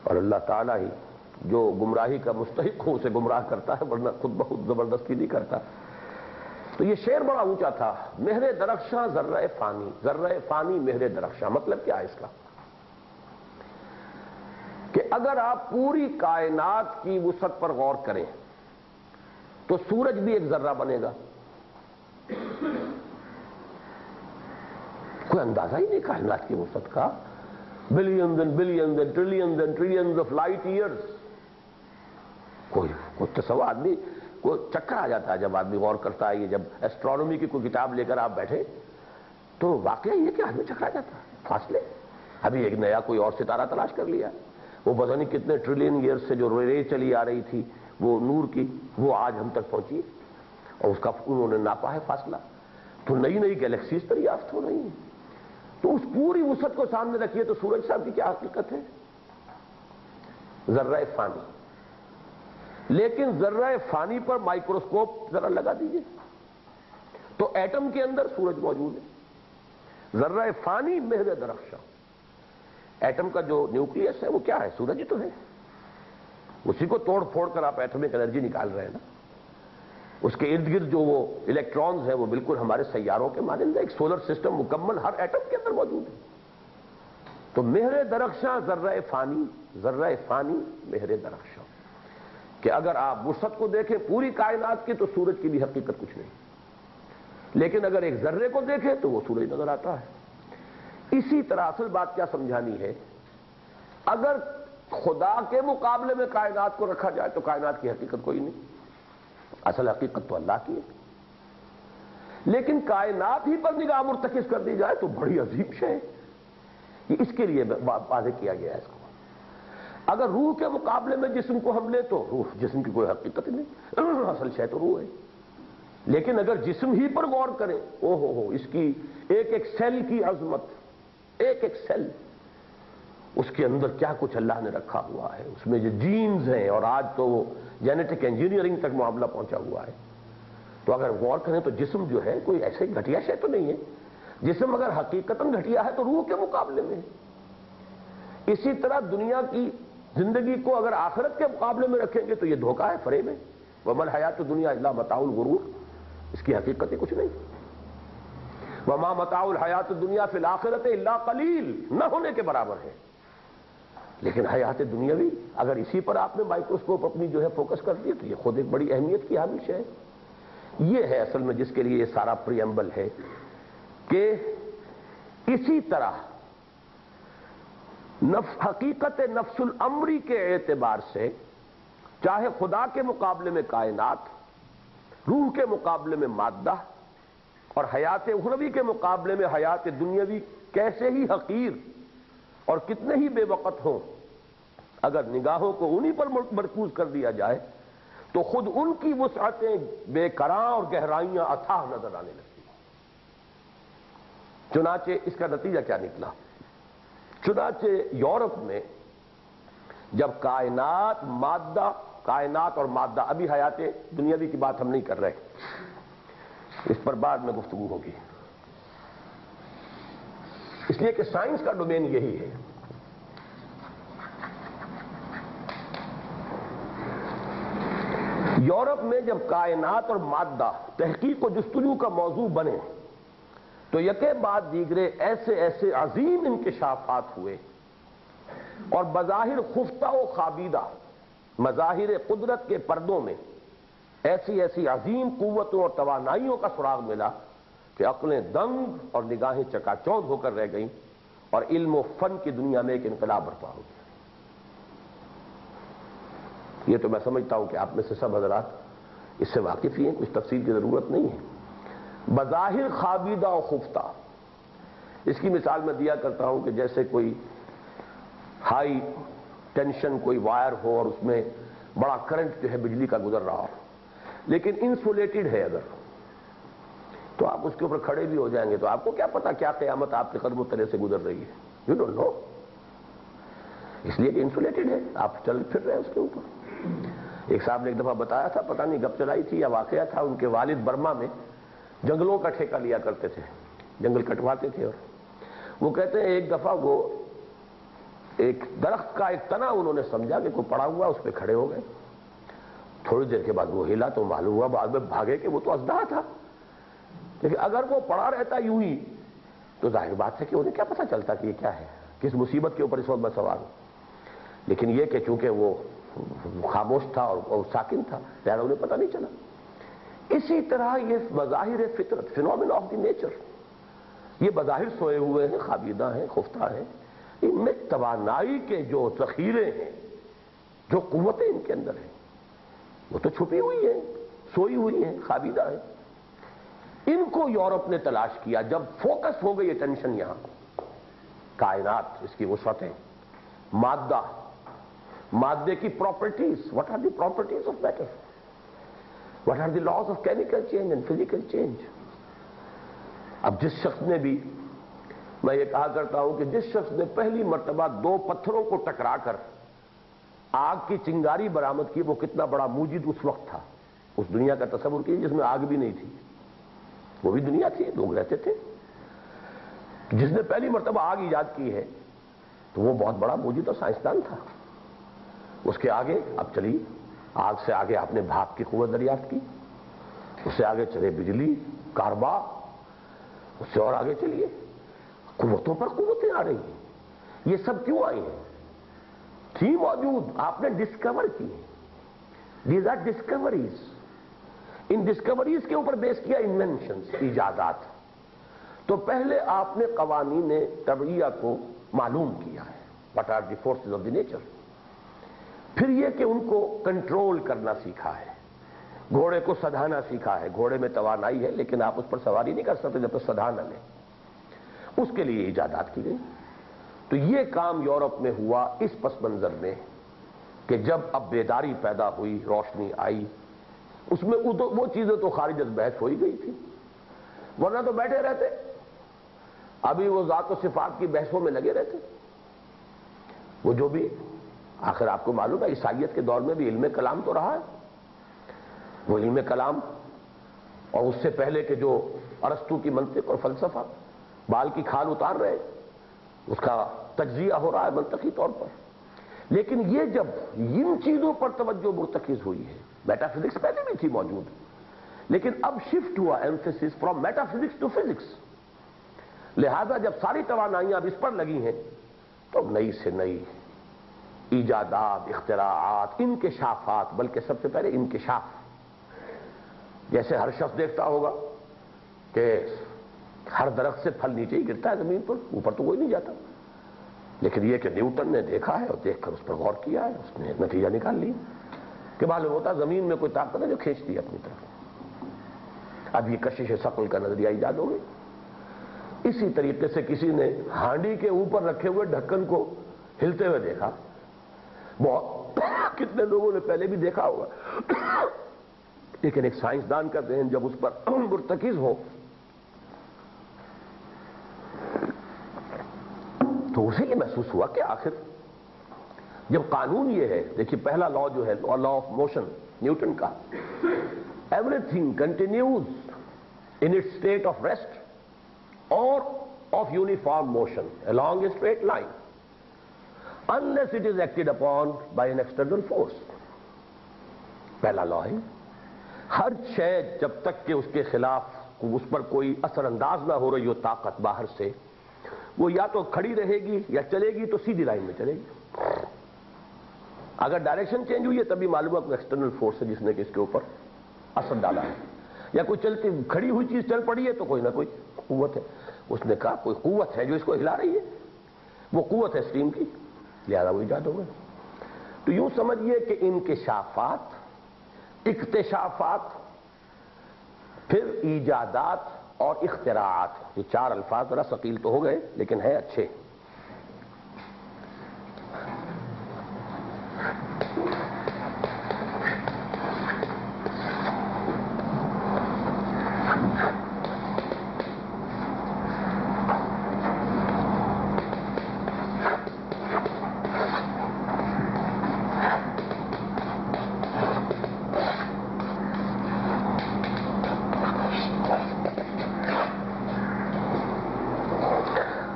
اور اللہ تعالیٰ ہی جو گمراہی کا مستحق ہو اسے گمراہ کرتا ہے، ورنہ خود بخود زبردستی نہیں کرتا۔ تو یہ شعر بڑا اونچا تھا، مہر درخشاں ذرہ فانی، ذرہ فانی مہر درخشاں۔ مطلب کیا ہے اس کا؟ کہ اگر آپ پوری کائنات کی وسعت پر غور کریں تو سورج بھی ایک ذرہ بنے گا۔ کوئی اندازہ ہی نہیں کائنات کی وسعت کا، billions and billions and trillions and trillions of light years. کوئی تصور، آدمی کو چکر آ جاتا ہے جب آدمی غور کرتا ہے۔ یہ جب ایسٹرونومی کی کوئی کتاب لے کر آپ بیٹھے تو واقعہ یہ کہ آدمی چکر آ جاتا ہے۔ فاصلے، ابھی ایک نیا کوئی اور ستارہ تلاش کر لیا، وہ پتہ نہیں کتنے ٹریلین ایئرز سے جو رے چلی آ رہی تھی وہ نور کی، وہ آج ہم تک پہنچی اور اس کا انہوں نے ناپا ہے فاصلہ۔ تو نئی نئی گیلیکسیز دریافت ہو رہی ہیں۔ تو اس پوری وسعت کو سامنے رکھیے تو سورج صاحب کی کیا حقیقت ہے؟ ذرہ فانی۔ لیکن ذرہ فانی پر مائکروسکوپ ذرا لگا دیجئے تو ایٹم کے اندر سورج موجود ہے۔ ذرہ فانی مہر درخشاں۔ ایٹم کا جو نیوکلیس ہے وہ کیا ہے؟ سورج ہی تو ہے۔ اسی کو توڑ پھوڑ کر آپ ایٹمک انرجی نکال رہے ہیں نا۔ اس کے ارد گرد جو وہ الیکٹرانز ہیں وہ بالکل ہمارے سیاروں کے مانند ہے۔ ایک سولر سسٹم مکمل ہر ایٹم کے اندر موجود ہے۔ تو مہر درخشاں ذرہ فانی، ذرہ فانی مہر درخشاں، کہ اگر آپ وسعت کو دیکھیں پوری کائنات کی تو سورج کی بھی حقیقت کچھ نہیں، لیکن اگر ایک ذرے کو دیکھیں تو وہ سورج نظر آتا ہے۔ اسی طرح اصل بات کیا سمجھانی ہے، اگر خدا کے مقابلے میں کائنات کو رکھا جائے تو کائنات کی حقیقت کوئی نہیں، اصل حقیقت تو اللہ کی ہے۔ لیکن کائنات ہی پر نگاہ مرتکز کر دی جائے تو بڑی عظیم شے ہے۔ یہ اس کے لیے واضح کیا گیا ہے اس کو۔ اگر روح کے مقابلے میں جسم کو ہم لیں تو روح، جسم کی کوئی حقیقت نہیں، اصل شے تو روح ہے۔ لیکن اگر جسم ہی پر غور کریں، او ہو اس کی ایک ایک سیل کی عظمت، ایک ایک سیل، اس کے اندر کیا کچھ اللہ نے رکھا ہوا ہے، اس میں جو جینز ہیں، اور آج تو وہ جینیٹک انجینئرنگ تک معاملہ پہنچا ہوا ہے۔ تو اگر غور کریں تو جسم جو ہے کوئی ایسے گھٹیا شے تو نہیں ہے۔ جسم اگر حقیقتاً گھٹیا ہے تو روح کے مقابلے میں ہے۔ اسی طرح دنیا کی زندگی کو اگر آخرت کے مقابلے میں رکھیں گے تو یہ دھوکہ ہے، فریب ہے۔ وَمَا الْحَيَاةُ الدُّنْيَا إِلَّا مَتَاعُ الْغُرُورِ، اس کی حقیقت ہی کچھ نہیں۔ وَمَا مَتَاعُ الْحَيَاةِ الدُّنْيَا فِي الْآخِرَةِ إِلَّا قَلِيلٌ، نہ ہونے کے برابر ہے۔ لیکن حیات دنیاوی اگر اسی پر آپ نے مائکروسکوپ اپنی جو ہے فوکس کر دی تو یہ خود ایک بڑی اہمیت کی حامل ہے۔ یہ ہے اصل میں جس کے لیے یہ سارا پریمبل ہے کہ اسی طرح حقیقت نفس الامری کے اعتبار سے چاہے خدا کے مقابلے میں کائنات، روح کے مقابلے میں مادہ، اور حیات اخروی کے مقابلے میں حیات دنیاوی کیسے ہی حقیر اور کتنے ہی بے وقت ہوں، اگر نگاہوں کو انہی پر مرکوز کر دیا جائے تو خود ان کی وسعتیں بے کراں اور گہرائیاں اتھاہ نظر آنے لگتی ہیں۔ چنانچہ اس کا نتیجہ کیا نکلا؟ چنانچہ یورپ میں جب کائنات اور مادہ، ابھی حیات دنیاوی کی بات ہم نہیں کر رہے، اس پر بعد میں گفتگو ہوگی، اس لیے کہ سائنس کا ڈومین یہی ہے۔ یورپ میں جب کائنات اور مادہ تحقیق و جستجو کا موضوع بنے تو یکے بعد دیگرے ایسے ایسے عظیم انکشافات ہوئے اور بظاہر خفتہ و خابیدہ مظاہر قدرت کے پردوں میں ایسی ایسی عظیم قوتوں اور توانائیوں کا سراغ ملا کہ عقلیں دنگ اور نگاہیں چکا چوندھ ہو کر رہ گئیں، اور علم و فن کی دنیا میں ایک انقلاب برپا ہو گیا۔ یہ تو میں سمجھتا ہوں کہ آپ میں سے سب حضرات اس سے واقف ہی ہیں، کچھ تفصیل کی ضرورت نہیں ہے۔ بظاہر خابیدہ و خفتہ، اس کی مثال میں دیا کرتا ہوں کہ جیسے کوئی ہائی ٹینشن کوئی وائر ہو اور اس میں بڑا کرنٹ جو ہے بجلی کا گزر رہا ہو، لیکن انسولیٹڈ ہے اگر، تو آپ اس کے اوپر کھڑے بھی ہو جائیں گے تو آپ کو کیا پتا کیا قیامت آپ کے قدم و تلے سے گزر رہی ہے، یو ڈونٹ نو، اس لیے کہ انسولیٹڈ ہے، آپ چل پھر رہے ہیں اس کے اوپر۔ ایک صاحب نے ایک دفعہ بتایا تھا، پتہ نہیں گپ چلائی تھی یا واقعہ تھا، ان کے والد برما میں جنگلوں کا ٹھیکہ لیا کرتے تھے، جنگل کٹواتے تھے، اور وہ کہتے ہیں ایک دفعہ وہ ایک درخت کا ایک تنا انہوں نے سمجھا کہ کوئی پڑا ہوا، اس پہ کھڑے ہو گئے. تھوڑی دیر کے بعد وہ ہلا تو معلوم ہوا بعد میں بھاگے کہ وہ تو اژدہا تھا. لیکن اگر وہ پڑا رہتا یوں ہی تو ظاہر بات ہے کہ انہیں کیا پتہ چلتا کہ یہ کیا ہے، کس مصیبت کے اوپر اس وقت میں سوار ہوں. لیکن یہ کہ چونکہ وہ خاموش تھا اور ساکن تھا، لہذا انہیں پتہ نہیں چلا. اسی طرح یہ مظاہر فطرت، فینومین آف دی نیچر، یہ بظاہر سوئے ہوئے ہیں، خوابیدہ ہیں، خفتہ ہیں. ان میں توانائی کے جو ذخیرے ہیں، جو قوتیں ان کے اندر ہیں، وہ تو چھپی ہوئی ہیں، سوئی ہوئی ہیں، خوابیدہ ہیں. ان کو یورپ نے تلاش کیا. جب فوکس ہو گئی اٹینشن یہاں، کائنات، اس کی وسعتیں، مادہ، مادے کی properties, what are the properties of matter, what are the laws of chemical change and physical change. اب جس شخص نے بھی، میں یہ کہا کرتا ہوں کہ جس شخص نے پہلی مرتبہ دو پتھروں کو ٹکرا کر آگ کی چنگاری برآمد کی، وہ کتنا بڑا موجد اس وقت تھا. اس دنیا کا تصور کیجیے جس میں آگ بھی نہیں تھی، وہ بھی دنیا تھی، لوگ رہتے تھے. جس نے پہلی مرتبہ آگ ایجاد کی ہے تو وہ بہت بڑا موجد اور سائنسدان تھا. اس کے آگے اب چلی، آگ سے آگے آپ نے بھاپ کی قوت دریافت کی، اس سے آگے چلے بجلی، کاربا، اس سے اور آگے چلیے، قوتوں پر قوتیں آ رہی ہیں. یہ سب کیوں آئی ہیں؟ تھی موجود، آپ نے ڈسکور کی. These are discoveries. ان ڈسکوریز کے اوپر بیس کیا انوینشنز، ایجادات. تو پہلے آپ نے قوانین طبیعیہ کو معلوم کیا ہے، what are the forces of the nature. پھر یہ کہ ان کو کنٹرول کرنا سیکھا ہے، گھوڑے کو سدھانا سیکھا ہے. گھوڑے میں توانائی ہے لیکن آپ اس پر سواری نہیں کر سکتے جب تک سدھا نہ لیں. اس کے لیے ایجادات کی گئی. تو یہ کام یورپ میں ہوا اس پس منظر میں کہ جب اب بیداری پیدا ہوئی، روشنی آئی. اس میں وہ چیزیں تو خارج از بحث ہو ہی گئی تھی، ورنہ تو بیٹھے رہتے، ابھی وہ ذات و صفات کی بحثوں میں لگے رہتے. وہ جو بھی آخر آپ کو معلوم ہے عیسائیت کے دور میں بھی علم کلام تو رہا ہے. وہ علم کلام اور اس سے پہلے کہ جو ارسطو کی منطق اور فلسفہ بال کی کھال اتار رہے، اس کا تجزیہ ہو رہا ہے منطقی طور پر. لیکن یہ جب ان چیزوں پر توجہ مرتکز ہوئی ہے، میٹا فزکس پہلے بھی تھی موجود، لیکن اب شفٹ ہوا emphasis from metaphysics to physics. لہذا جب ساری توانائیاں اب اس پر لگی ہیں تو نئی سے نئی ایجادات، اختراعات، انکشافات، بلکہ سب سے پہلے انکشاف. جیسے ہر شخص دیکھتا ہوگا کہ ہر درخت سے پھل نیچے ہی گرتا ہے زمین پر، اوپر تو کوئی نہیں جاتا. لیکن یہ کہ نیوٹن نے دیکھا ہے اور دیکھ کر اس پر غور کیا ہے، اس نے نتیجہ نکال لی کہ معلوم ہوتا زمین میں کوئی طاقت ہے جو کھینچتی ہے اپنی طرف. اب یہ کشش ثقل کا نظریہ ایجاد ہو گئی. اسی طریقے سے کسی نے ہانڈی کے اوپر رکھے ہوئے ڈھکن کو ہلتے ہوئے دیکھا. بہت کتنے لوگوں نے پہلے بھی دیکھا ہوگا، لیکن ایک سائنسدان کا ذہن جب اس پر مرتکز ہو تو اسے یہ محسوس ہوا کہ آخر جب قانون یہ ہے، دیکھیے پہلا لا جو ہے لا آف موشن نیوٹن کا، everything continues in its state of rest or of uniform motion along a straight line unless it is acted upon by an external force. پہلا لا ہے، ہر شے جب تک کہ اس کے خلاف اس پر کوئی اثر انداز نہ ہو رہی ہو طاقت باہر سے، وہ یا تو کھڑی رہے گی یا چلے گی تو سیدھی لائن میں چلے گی. اگر ڈائریکشن چینج ہوئی ہے تبھی معلوم ہے کوئی ایکسٹرنل فورس ہے جس نے کہ اس کے اوپر اثر ڈالا ہے. یا کوئی چلتی کھڑی ہوئی چیز چل پڑی ہے تو کوئی نہ کوئی قوت ہے. اس نے کہا کوئی قوت ہے جو اس کو ہلا رہی ہے، وہ قوت ہے اسٹیم کی، لہذا وہ ایجاد ہو گئے. تو یوں سمجھیے کہ انکشافات، اکتشافات، پھر ایجادات اور اختراعات، یہ چار الفاظ ذرا ثقیل تو ہو گئے لیکن ہیں اچھے.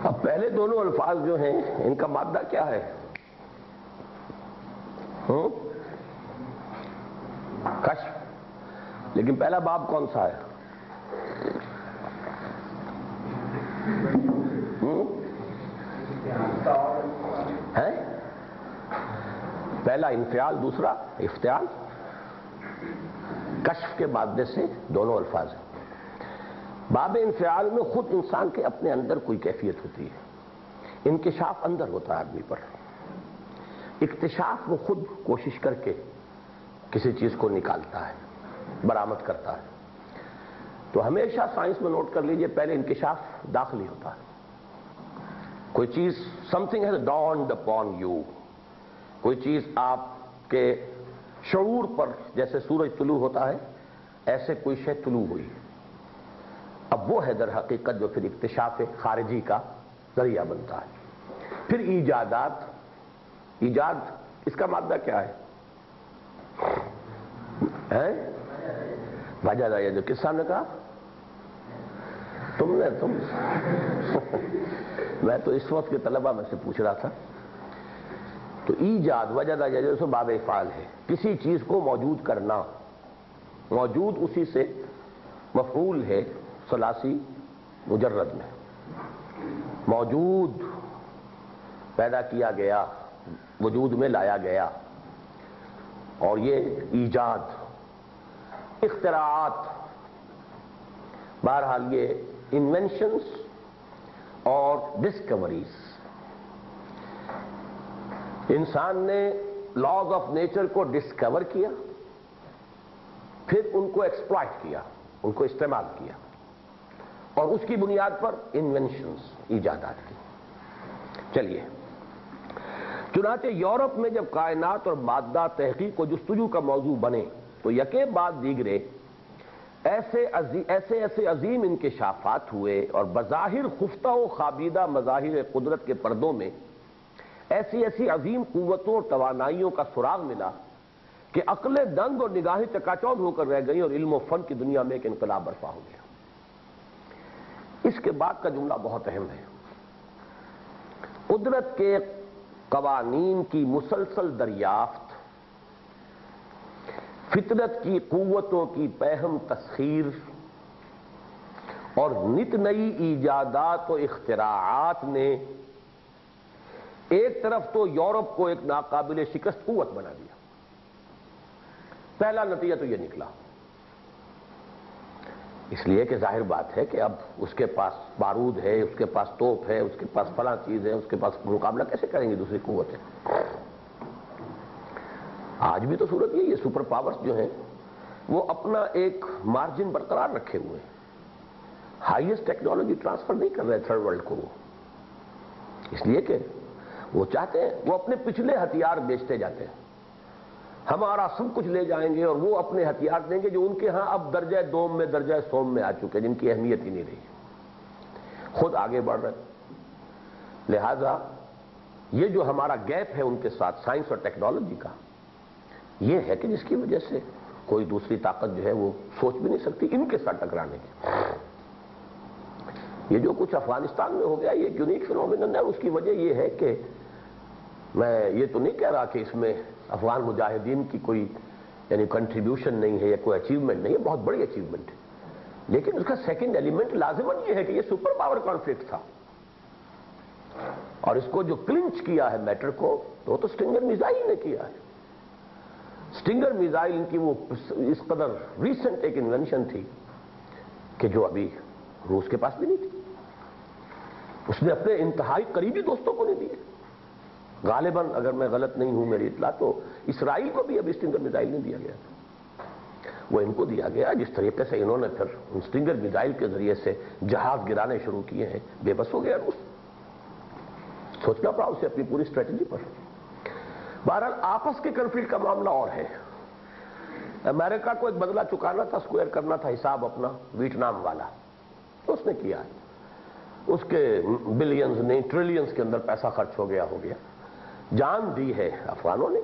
اب پہلے دونوں الفاظ جو ہیں ان کا مادہ کیا ہے؟ کشف. لیکن پہلا باب کون سا ہے؟ پہلا انفعال، دوسرا افتعال. کشف کے مادے سے دونوں الفاظ ہیں. باب انفعال میں خود انسان کے اپنے اندر کوئی کیفیت ہوتی ہے، انکشاف اندر ہوتا ہے آدمی پر. اکتشاف وہ خود کوشش کر کے کسی چیز کو نکالتا ہے، برآمد کرتا ہے. تو ہمیشہ سائنس میں نوٹ کر لیجئے، پہلے انکشاف داخلی ہوتا ہے. کوئی چیز something has dawned upon you، کوئی چیز آپ کے شعور پر جیسے سورج طلوع ہوتا ہے ایسے کوئی شے طلوع ہوئی. اب وہ ہے در حقیقت جو پھر اکتشاف خارجی کا ذریعہ بنتا ہے. پھر ایجادات، ایجاد اس کا مادہ کیا ہے؟ وجہ یہ جو قصہ نے کہا تم میں تو اس وقت کے طلبہ میں سے پوچھ رہا تھا. تو ایجاد وجہ یہ جو باب افعال ہے، کسی چیز کو موجود کرنا. موجود اسی سے مفعول ہے ثلاثی مجرد میں. موجود پیدا کیا گیا، وجود میں لایا گیا. اور یہ ایجاد، اختراعات، بہرحال یہ انوینشنز اور ڈسکوریز. انسان نے لاز آف نیچر کو ڈسکور کیا، پھر ان کو ایکسپلائٹ کیا، ان کو استعمال کیا، اور اس کی بنیاد پر انوینشنز، ایجادات کی. چلیے، چنانچہ یورپ میں جب کائنات اور مادہ تحقیق و جستجو کا موضوع بنے تو یکے بعد دیگرے ایسے عظیم انکشافات ہوئے، اور بظاہر خفتہ و خوابیدہ مظاہر قدرت کے پردوں میں ایسی عظیم قوتوں اور توانائیوں کا سراغ ملا کہ عقلیں دنگ اور نگاہیں چکاچوند ہو کر رہ گئی، اور علم و فن کی دنیا میں ایک انقلاب برپا ہو گیا. اس کے بعد کا جملہ بہت اہم ہے. قدرت کے قوانین کی مسلسل دریافت، فطرت کی قوتوں کی پہم تسخیر، اور نت نئی ایجادات و اختراعات نے ایک طرف تو یورپ کو ایک ناقابل شکست قوت بنا دیا. پہلا نتیجہ تو یہ نکلا، اس لیے کہ ظاہر بات ہے کہ اب اس کے پاس بارود ہے، اس کے پاس توپ ہے، اس کے پاس فلاں چیز ہے، اس کے پاس مقابلہ کیسے کریں گی دوسری قوتیں؟ آج بھی تو صورت یہ سپر پاورز جو ہیں وہ اپنا ایک مارجن برقرار رکھے ہوئے ہیں. ہائیسٹ ٹیکنالوجی ٹرانسفر نہیں کر رہے تھرڈ ورلڈ کو، اس لیے کہ وہ چاہتے ہیں وہ اپنے پچھلے ہتھیار بیچتے جاتے ہیں. ہمارا سب کچھ لے جائیں گے اور وہ اپنے ہتھیار دیں گے جو ان کے ہاں اب درجہ دوم میں، درجہ سوم میں آ چکے، جن کی اہمیت ہی نہیں رہی. خود آگے بڑھ رہے. لہذا یہ جو ہمارا گیپ ہے ان کے ساتھ سائنس اور ٹیکنالوجی کا، یہ ہے کہ جس کی وجہ سے کوئی دوسری طاقت جو ہے وہ سوچ بھی نہیں سکتی ان کے ساتھ ٹکرانے کی. یہ جو کچھ افغانستان میں ہو گیا یہ ایک یونیک فینومینن ہے. اس کی وجہ یہ ہے کہ میں یہ تو نہیں کہہ رہا کہ اس میں افغان مجاہدین کی کوئی یعنی کنٹریبیوشن نہیں ہے یا کوئی اچیومنٹ نہیں ہے، بہت بڑی اچیومنٹ ہے. لیکن اس کا سیکنڈ ایلیمنٹ لازماً یہ ہے کہ یہ سپر پاور کانفلکٹ تھا، اور اس کو جو کلنچ کیا ہے میٹر کو تو اسٹنگر میزائل نے کیا ہے. اسٹنگر میزائل ان کی وہ اس قدر ریسنٹ ایک انوینشن تھی کہ جو ابھی روس کے پاس بھی نہیں تھی. اس نے اپنے انتہائی قریبی دوستوں کو نہیں دیے. غالباً اگر میں غلط نہیں ہوں میری اطلاع تو اسرائیل کو بھی ابھی اسٹنگر میزائل نہیں دیا گیا تھا، وہ ان کو دیا گیا. جس طریقے سے انہوں نے پھر اسٹنگر میزائل کے ذریعے سے جہاز گرانے شروع کیے ہیں، بے بس ہو گیا روس. سوچنا پڑا اسے اپنی پوری اسٹریٹجی پر. بہرحال آپس کے کنفلکٹ کا معاملہ اور ہے. امریکہ کو ایک بدلہ چکانا تھا، اسکوائر کرنا تھا حساب اپنا ویتنام والا، تو اس نے کیا ہے. اس کے بلینز نہیں ٹریلینز کے اندر پیسہ خرچ ہو گیا. جان دی ہے افغانوں نے.